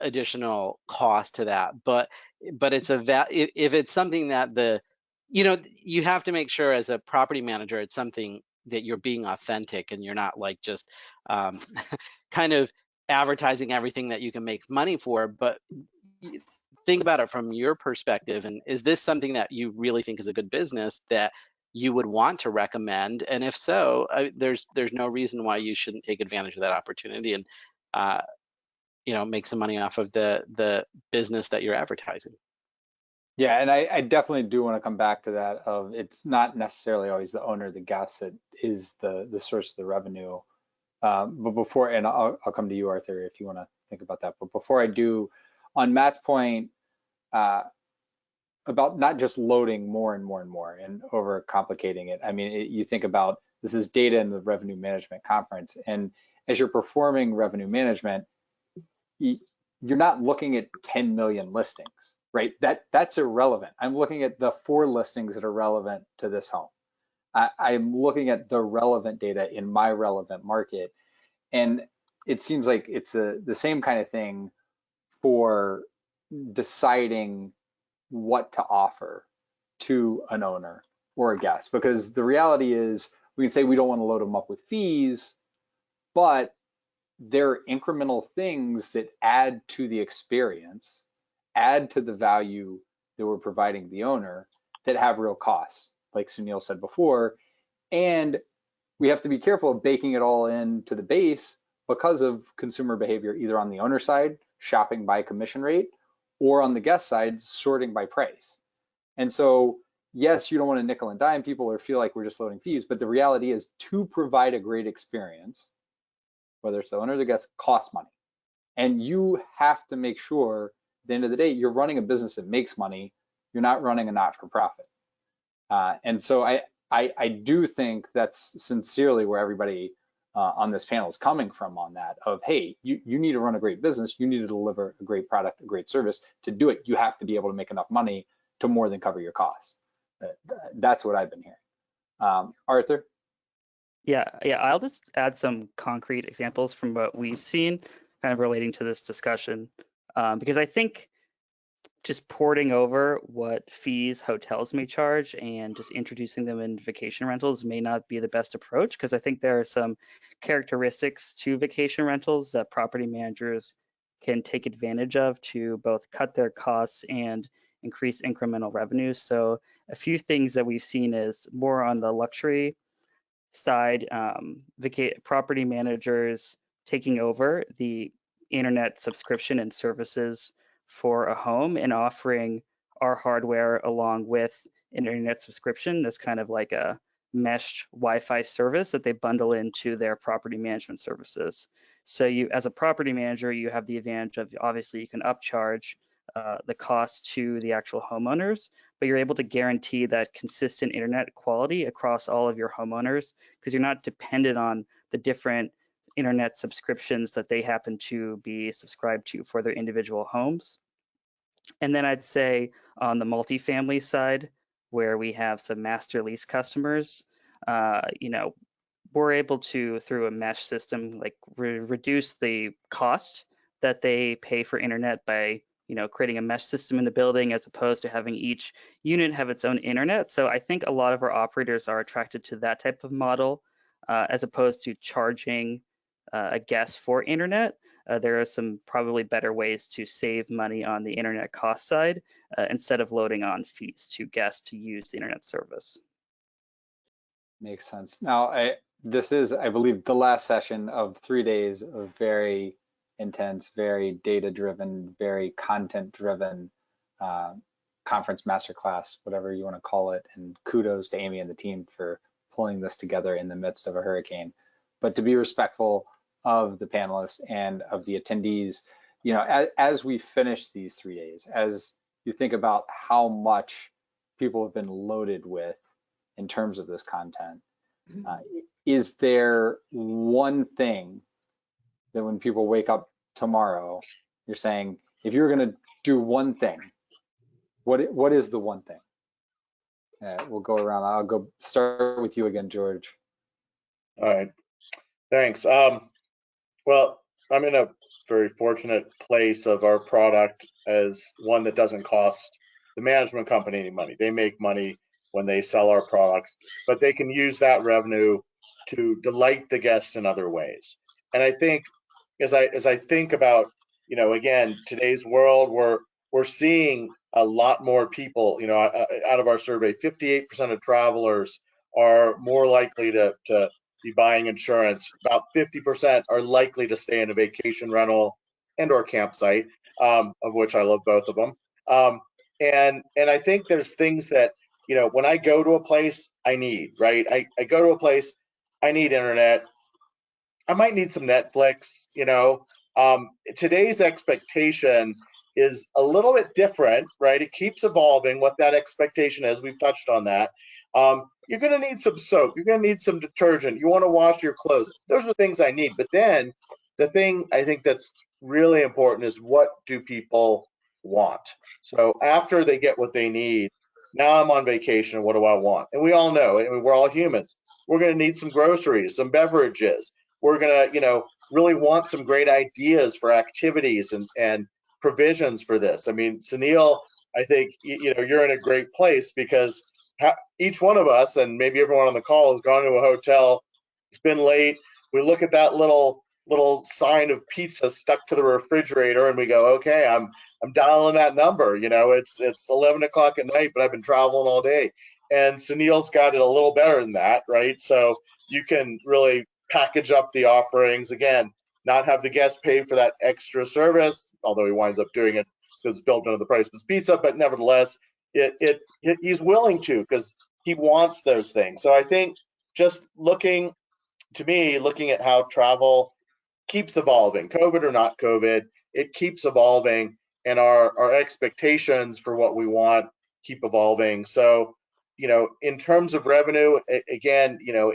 additional cost to that, but it's if it's something that you have to make sure as a property manager it's something that you're being authentic and you're not like just kind of advertising everything that you can make money for, but think about it from your perspective, and is this something that you really think is a good business that you would want to recommend? And if so, there's no reason why you shouldn't take advantage of that opportunity and make some money off of the business that you're advertising. Yeah, and I definitely do want to come back to that of it's not necessarily always the owner, the guest that is the source of the revenue. But before, and I'll come to you, Arthur, if you want to think about that. But before I do, on Matt's point about not just loading more and more and more and overcomplicating it. I mean, you think about this is data in the revenue management conference, and as you're performing revenue management, you're not looking at 10 million listings, right? That's irrelevant. I'm looking at the 4 listings that are relevant to this home. I'm looking at the relevant data in my relevant market. And it seems like it's the same kind of thing for deciding what to offer to an owner or a guest, because the reality is we can say we don't want to load them up with fees, but there are incremental things that add to the experience, add to the value that we're providing the owner that have real costs, like Suneel said before. And we have to be careful of baking it all into the base because of consumer behavior, either on the owner side, shopping by commission rate, or on the guest side, sorting by price. And so, yes, you don't want to nickel and dime people or feel like we're just loading fees, but the reality is to provide a great experience, whether it's the owner or the guest, costs money. And you have to make sure at the end of the day, you're running a business that makes money. You're not running a not-for-profit. And so I do think that's sincerely where everybody on this panel is coming from on that of, hey, you need to run a great business. You need to deliver a great product, a great service. To do it, you have to be able to make enough money to more than cover your costs. That's what I've been hearing. Arthur? Yeah, I'll just add some concrete examples from what we've seen kind of relating to this discussion, because I think just porting over what fees hotels may charge and just introducing them in vacation rentals may not be the best approach, because I think there are some characteristics to vacation rentals that property managers can take advantage of to both cut their costs and increase incremental revenue. So a few things that we've seen is more on the luxury side, property managers taking over the internet subscription and services for a home and offering our hardware along with an internet subscription as kind of like a meshed Wi-Fi service that they bundle into their property management services. So you, as a property manager, you have the advantage of, obviously you can upcharge the cost to the actual homeowners, but you're able to guarantee that consistent internet quality across all of your homeowners because you're not dependent on the different internet subscriptions that they happen to be subscribed to for their individual homes. And then I'd say on the multifamily side, where we have some master lease customers, we're able to, through a mesh system, like reduce the cost that they pay for internet by creating a mesh system in the building as opposed to having each unit have its own internet. So I think a lot of our operators are attracted to that type of model as opposed to charging a guest for internet. there are some probably better ways to save money on the internet cost side instead of loading on fees to guests to use the internet service. Makes sense. Now, this is, I believe, the last session of 3 days of very intense, very data-driven, very content-driven conference masterclass, whatever you want to call it. And kudos to Amy and the team for pulling this together in the midst of a hurricane. But to be respectful of the panelists and of the attendees, you know, as we finish these 3 days, as you think about how much people have been loaded with in terms of this content, is there one thing that when people wake up tomorrow, you're saying, if you're going to do one thing, what is the one thing? We'll go around. I'll go start with you again, George. All right, thanks. Well, I'm in a very fortunate place of our product as one that doesn't cost the management company any money. They make money when they sell our products, but they can use that revenue to delight the guest in other ways. And I think as I think about, you know, again, today's world, we're seeing a lot more people, you know, out of our survey, 58% of travelers are more likely to be buying insurance. About 50% are likely to stay in a vacation rental and or campsite, of which I love both of them. And I think there's things that, you know, when I go to a place, I need, right? I go to a place, I need internet. I might need some Netflix, you know. Today's expectation is a little bit different, right? It keeps evolving what that expectation is. We've touched on that. You're going to need some soap. You're going to need some detergent. You want to wash your clothes. Those are things I need. But then the thing I think that's really important is, what do people want? So after they get what they need, now I'm on vacation. What do I want? And we all know, I mean, we're all humans. We're going to need some groceries, some beverages. We're going to, you know, really want some great ideas for activities and provisions for this. I mean, Suneel, I think, you know, you're in a great place because each one of us, and maybe everyone on the call, has gone to a hotel. It's been late. We look at that little sign of pizza stuck to the refrigerator, and we go, okay, I'm dialing that number. You know, it's 11 o'clock at night, but I've been traveling all day. And Suneel's got it a little better than that, right? So you can really package up the offerings, again, not have the guest pay for that extra service, although he winds up doing it because it's built into the price of his pizza, but nevertheless, he's willing to, because he wants those things. So I think just looking at how travel keeps evolving, COVID or not COVID, it keeps evolving, and our expectations for what we want keep evolving. So, you know, in terms of revenue, again, you know,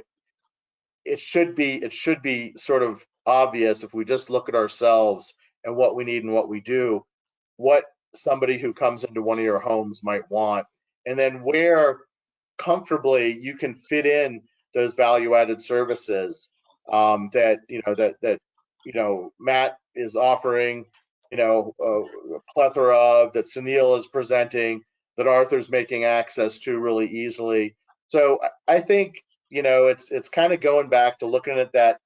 it should be sort of obvious if we just look at ourselves and what we need and what we do, what somebody who comes into one of your homes might want, and then where comfortably you can fit in those value-added services that Matt is offering, you know, a plethora of, that Suneel is presenting, that Arthur's making access to really easily. So I think, you know, it's kind of going back to looking at that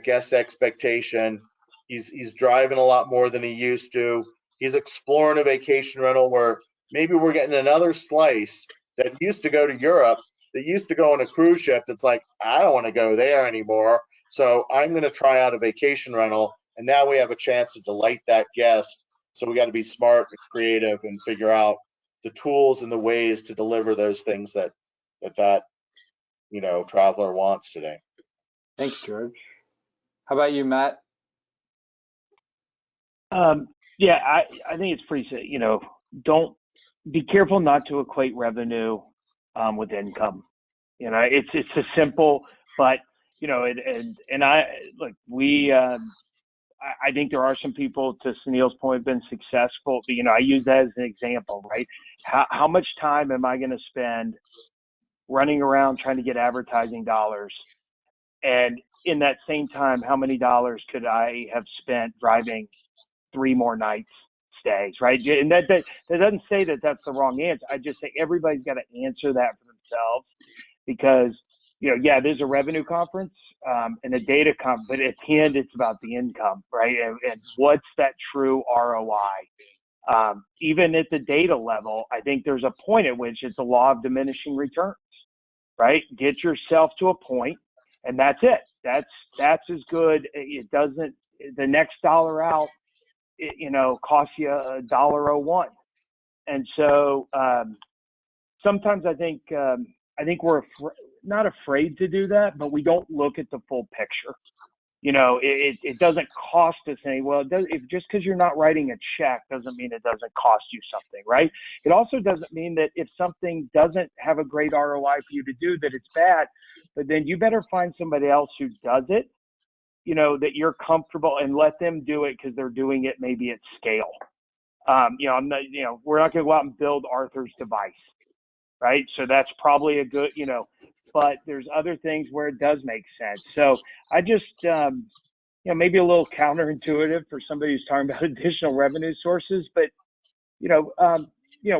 guest expectation. He's driving a lot more than he used to. He's exploring a vacation rental where maybe we're getting another slice that used to go to Europe, that used to go on a cruise ship. That's like, I don't want to go there anymore. So I'm going to try out a vacation rental. And now we have a chance to delight that guest. So we got to be smart and creative and figure out the tools and the ways to deliver those things that you know, traveler wants today. Thanks, George. How about you, Matt? Yeah, I think it's pretty, you know, don't be careful not to equate revenue with income. You know, it's a simple, but you know, and I look, I think there are some people, to Suneel's point, been successful. But, you know, I use that as an example, right? How much time am I going to spend running around trying to get advertising dollars? And in that same time, how many dollars could I have spent driving 3 more nights stays, right? And that doesn't say that that's the wrong answer. I just say everybody's got to answer that for themselves, because, you know, yeah, there's a revenue conference, and the data come, but at the end, it's about the income, right? And what's that true ROI? Even at the data level, I think there's a point at which it's a law of diminishing returns, right? Get yourself to a point, and that's it. That's as good. It doesn't, the next dollar out, costs you $1.01. And so sometimes I think we're not afraid to do that, but we don't look at the full picture. It doesn't cost us any. Well, it does. Just because you're not writing a check doesn't mean it doesn't cost you something, right? It also doesn't mean that if something doesn't have a great ROI for you to do, that it's bad. But then you better find somebody else who does it, that you're comfortable, and let them do it because they're doing it maybe at scale. We're not going to go out and build Arthur's device, right? So that's probably a good, but there's other things where it does make sense. So I just, maybe a little counterintuitive for somebody who's talking about additional revenue sources, but,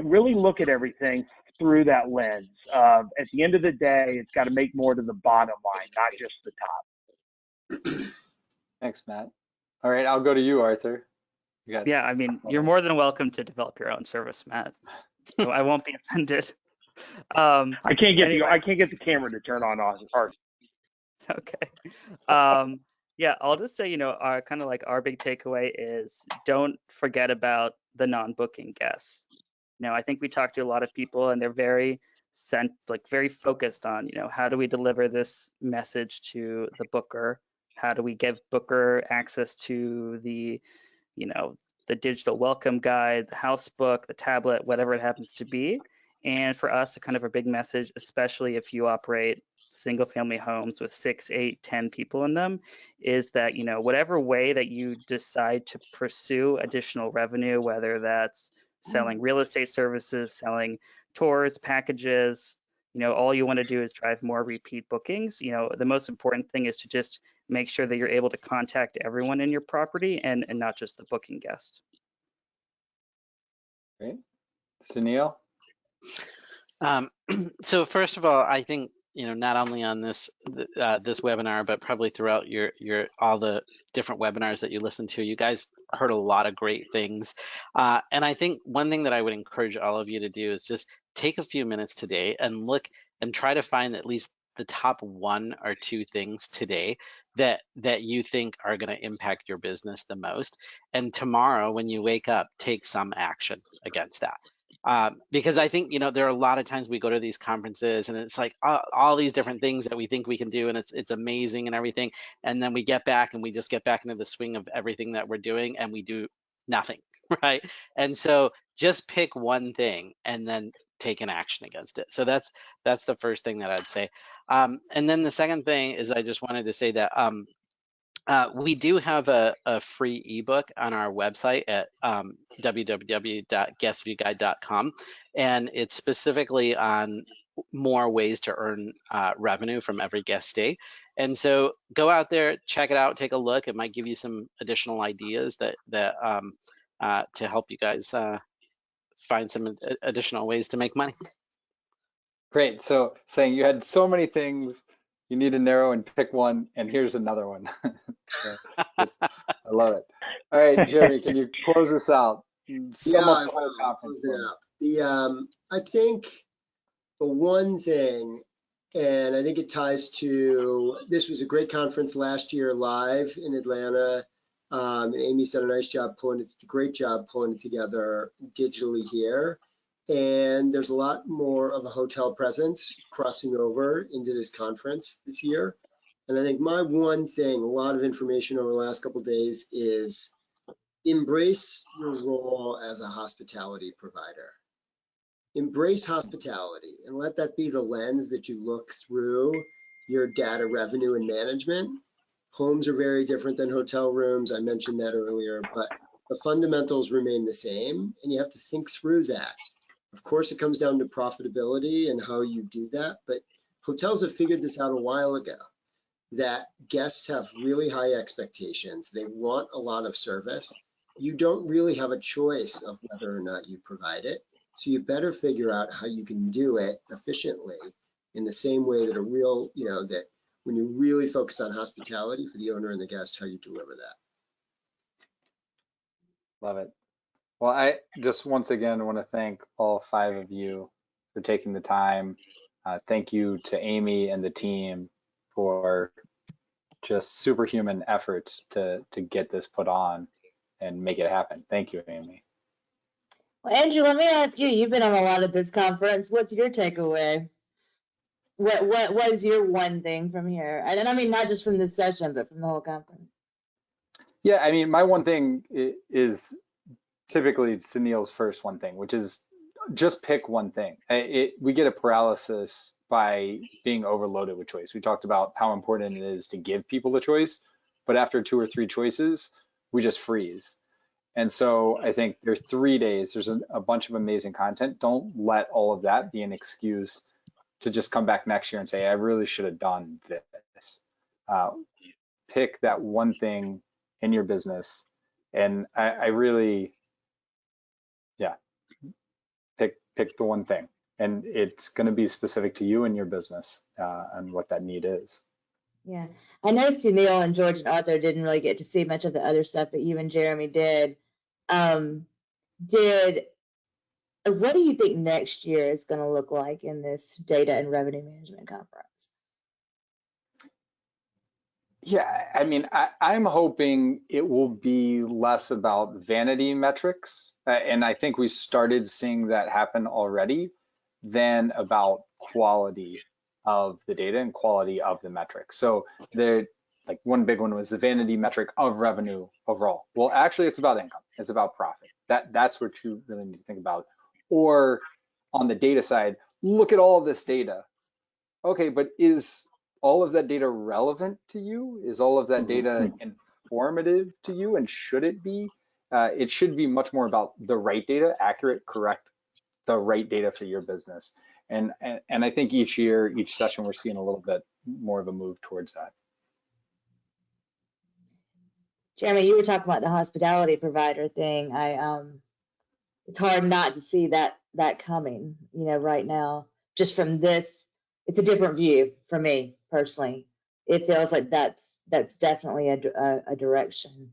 really look at everything through that lens. At the end of the day, it's got to make more to the bottom line, not just the top. Thanks, Matt. All right, I'll go to you, Arthur. Yeah, I mean, you're more than welcome to develop your own service, Matt. So I won't be offended. I can't get the camera to turn on. Okay. Yeah, I'll just say, our big takeaway is don't forget about the non-booking guests. I think we talked to a lot of people, and they're very very focused on, how do we deliver this message to the booker? How do we give booker access to the digital welcome guide, the house book, the tablet, whatever it happens to be. And for us, a big message, especially if you operate single family homes with 6, 8, 10 people in them, is that, whatever way that you decide to pursue additional revenue, whether that's selling real estate services, selling tours, packages, all you want to do is drive more repeat bookings. The most important thing is to just make sure that you're able to contact everyone in your property and not just the booking guest. Great. Suneel? So first of all, I think, not only on this webinar, but probably throughout all the different webinars that you listen to, you guys heard a lot of great things. And I think one thing that I would encourage all of you to do is just take a few minutes today and look and try to find at least the top 1 or 2 things today that you think are going to impact your business the most. And tomorrow, when you wake up, take some action against that. Because I think, there are a lot of times we go to these conferences and it's like all these different things that we think we can do, and it's amazing and everything. And then we get back and we just get back into the swing of everything that we're doing, and we do nothing, right? And so just pick one thing and then take an action against it. So that's the first thing that I'd say. And then the second thing is I just wanted to say that we do have a free ebook on our website at www.guestviewguide.com, and it's specifically on more ways to earn revenue from every guest stay. And so go out there, check it out, take a look. It might give you some additional ideas that to help you guys find some additional ways to make money. Great. So saying you had so many things, you need to narrow and pick one, and here's another one. So I love it. All right, Jeremy, can you close us out? Sum up the whole conference. I think the one thing, and I think it ties to, this was a great conference last year live in Atlanta. And Amy's done a nice job great job pulling it together digitally here. And there's a lot more of a hotel presence crossing over into this conference this year. And I think my one thing, a lot of information over the last couple of days, is embrace your role as a hospitality provider. Embrace hospitality and let that be the lens that you look through your data revenue and management. Homes are very different than hotel rooms. I mentioned that earlier, but the fundamentals remain the same, and you have to think through that. Of course, it comes down to profitability and how you do that, but hotels have figured this out a while ago, that guests have really high expectations. They want a lot of service. You don't really have a choice of whether or not you provide it. So you better figure out how you can do it efficiently in the same way that when you really focus on hospitality for the owner and the guest, how you deliver that. Love it. Well, I just once again want to thank all 5 of you for taking the time. Thank you to Amy and the team for just superhuman efforts to get this put on and make it happen. Thank you, Amy. Well, Andrew, let me ask you, you've been on a lot of this conference. What's your takeaway? What is your one thing from here? And I mean, not just from this session, but from the whole conference. Yeah, I mean, my one thing is typically Suneel's first one thing, which is just pick one thing. We get a paralysis by being overloaded with choice. We talked about how important it is to give people a choice, but after 2 or 3 choices, we just freeze. And so I think there's 3 days, there's a bunch of amazing content. Don't let all of that be an excuse to just come back next year and say, I really should have done this. Pick that one thing in your business. And I really, yeah, pick the one thing. And it's going to be specific to you and your business and what that need is. Yeah, I know Suneel and George and Arthur didn't really get to see much of the other stuff, but you and Jeremy did. What do you think next year is going to look like in this data and revenue management conference? Yeah, I mean, I'm hoping it will be less about vanity metrics, and I think we started seeing that happen already, than about quality of the data and quality of the metrics. So like one big one was the vanity metric of revenue overall. Well, actually, it's about income. It's about profit. That's what you really need to think about. Or on the data side, look at all of this data. Okay, but is all of that data relevant to you? Is all of that data informative to you? And should it be? It should be much more about the right data, accurate, correct, the right data for your business. And I think each year, each session, we're seeing a little bit more of a move towards that. Jeremy, you were talking about the hospitality provider thing. It's hard not to see that coming, right now. Just from this, it's a different view for me personally. It feels like that's definitely a direction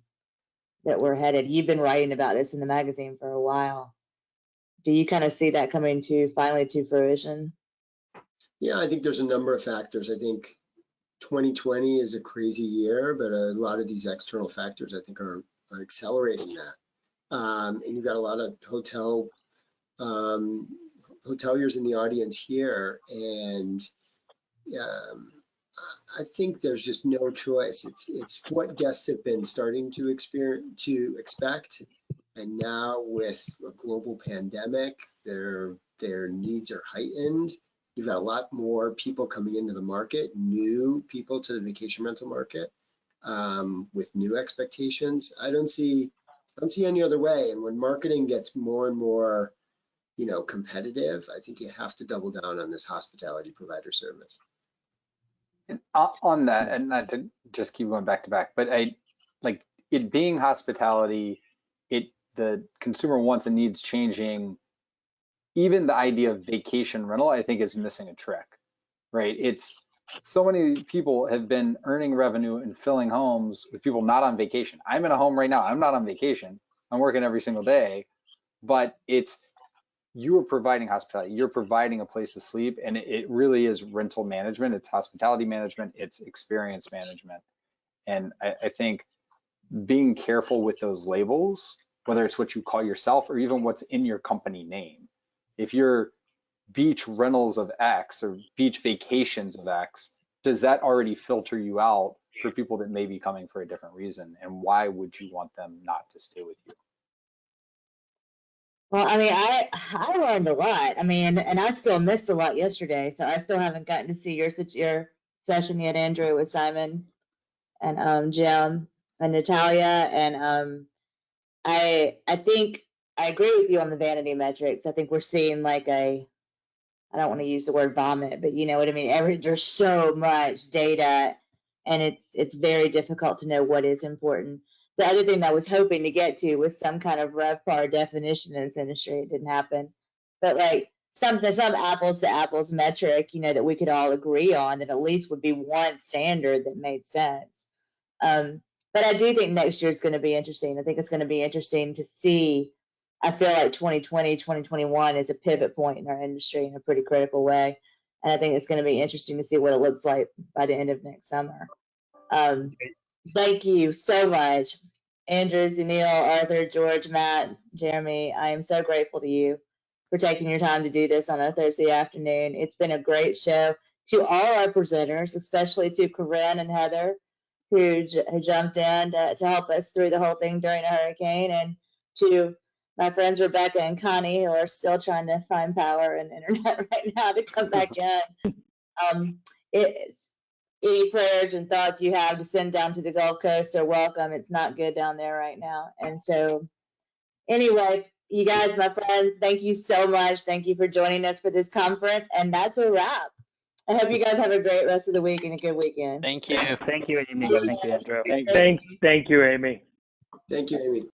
that we're headed. You've been writing about this in the magazine for a while. Do you kind of see that coming finally to fruition? Yeah, I think there's a number of factors. I think 2020 is a crazy year, but a lot of these external factors I think are accelerating that. And you've got a lot of hoteliers in the audience here, and I think there's just no choice. It's what guests have been starting to expect, and now with a global pandemic, their needs are heightened. You've got a lot more people coming into the market, new people to the vacation rental market, with new expectations. I don't see any other way. And when marketing gets more and more, competitive, I think you have to double down on this hospitality provider service. And on that, and not to just keep going back to back, but like it being hospitality, the consumer wants and needs changing. Even the idea of vacation rental, I think, is missing a trick, right? It's so many people have been earning revenue and filling homes with people not on vacation. I'm in a home right now. I'm not on vacation. I'm working every single day, but you are providing hospitality. You're providing a place to sleep, and it really is rental management. It's hospitality management. It's experience management. And I think being careful with those labels, whether it's what you call yourself or even what's in your company name. If you're beach rentals of X or beach vacations of X, does that already filter you out for people that may be coming for a different reason? And why would you want them not to stay with you? Well, I mean, I learned a lot. I mean, and I still missed a lot yesterday, so I still haven't gotten to see your session yet, Andrew, with Simon and Jim and Natalia. And I think I agree with you on the vanity metrics. I think we're seeing like I don't want to use the word vomit, but you know what I mean? There's so much data, and it's very difficult to know what is important. The other thing that I was hoping to get to was some kind of RevPAR definition in this industry. It didn't happen. But like some apples to apples metric, that we could all agree on, that at least would be one standard that made sense. But I do think next year is going to be interesting. I think it's going to be interesting to see. I feel like 2020, 2021 is a pivot point in our industry in a pretty critical way. And I think it's going to be interesting to see what it looks like by the end of next summer. Thank you so much, Andrew, Suneel, Arthur, George, Matt, Jeremy. I am so grateful to you for taking your time to do this on a Thursday afternoon. It's been a great show. To all our presenters, especially to Corinne and Heather, who jumped in to help us through the whole thing during a hurricane, and to my friends Rebecca and Connie, who are still trying to find power and internet right now to come back in. Any prayers and thoughts you have to send down to the Gulf Coast are welcome. It's not good down there right now. And so anyway, you guys, my friends, thank you so much. Thank you for joining us for this conference. And that's a wrap. I hope you guys have a great rest of the week and a good weekend. Thank you. Thank you, Amy. Thank you, Andrew. Thank you, Amy. Thank you, Amy.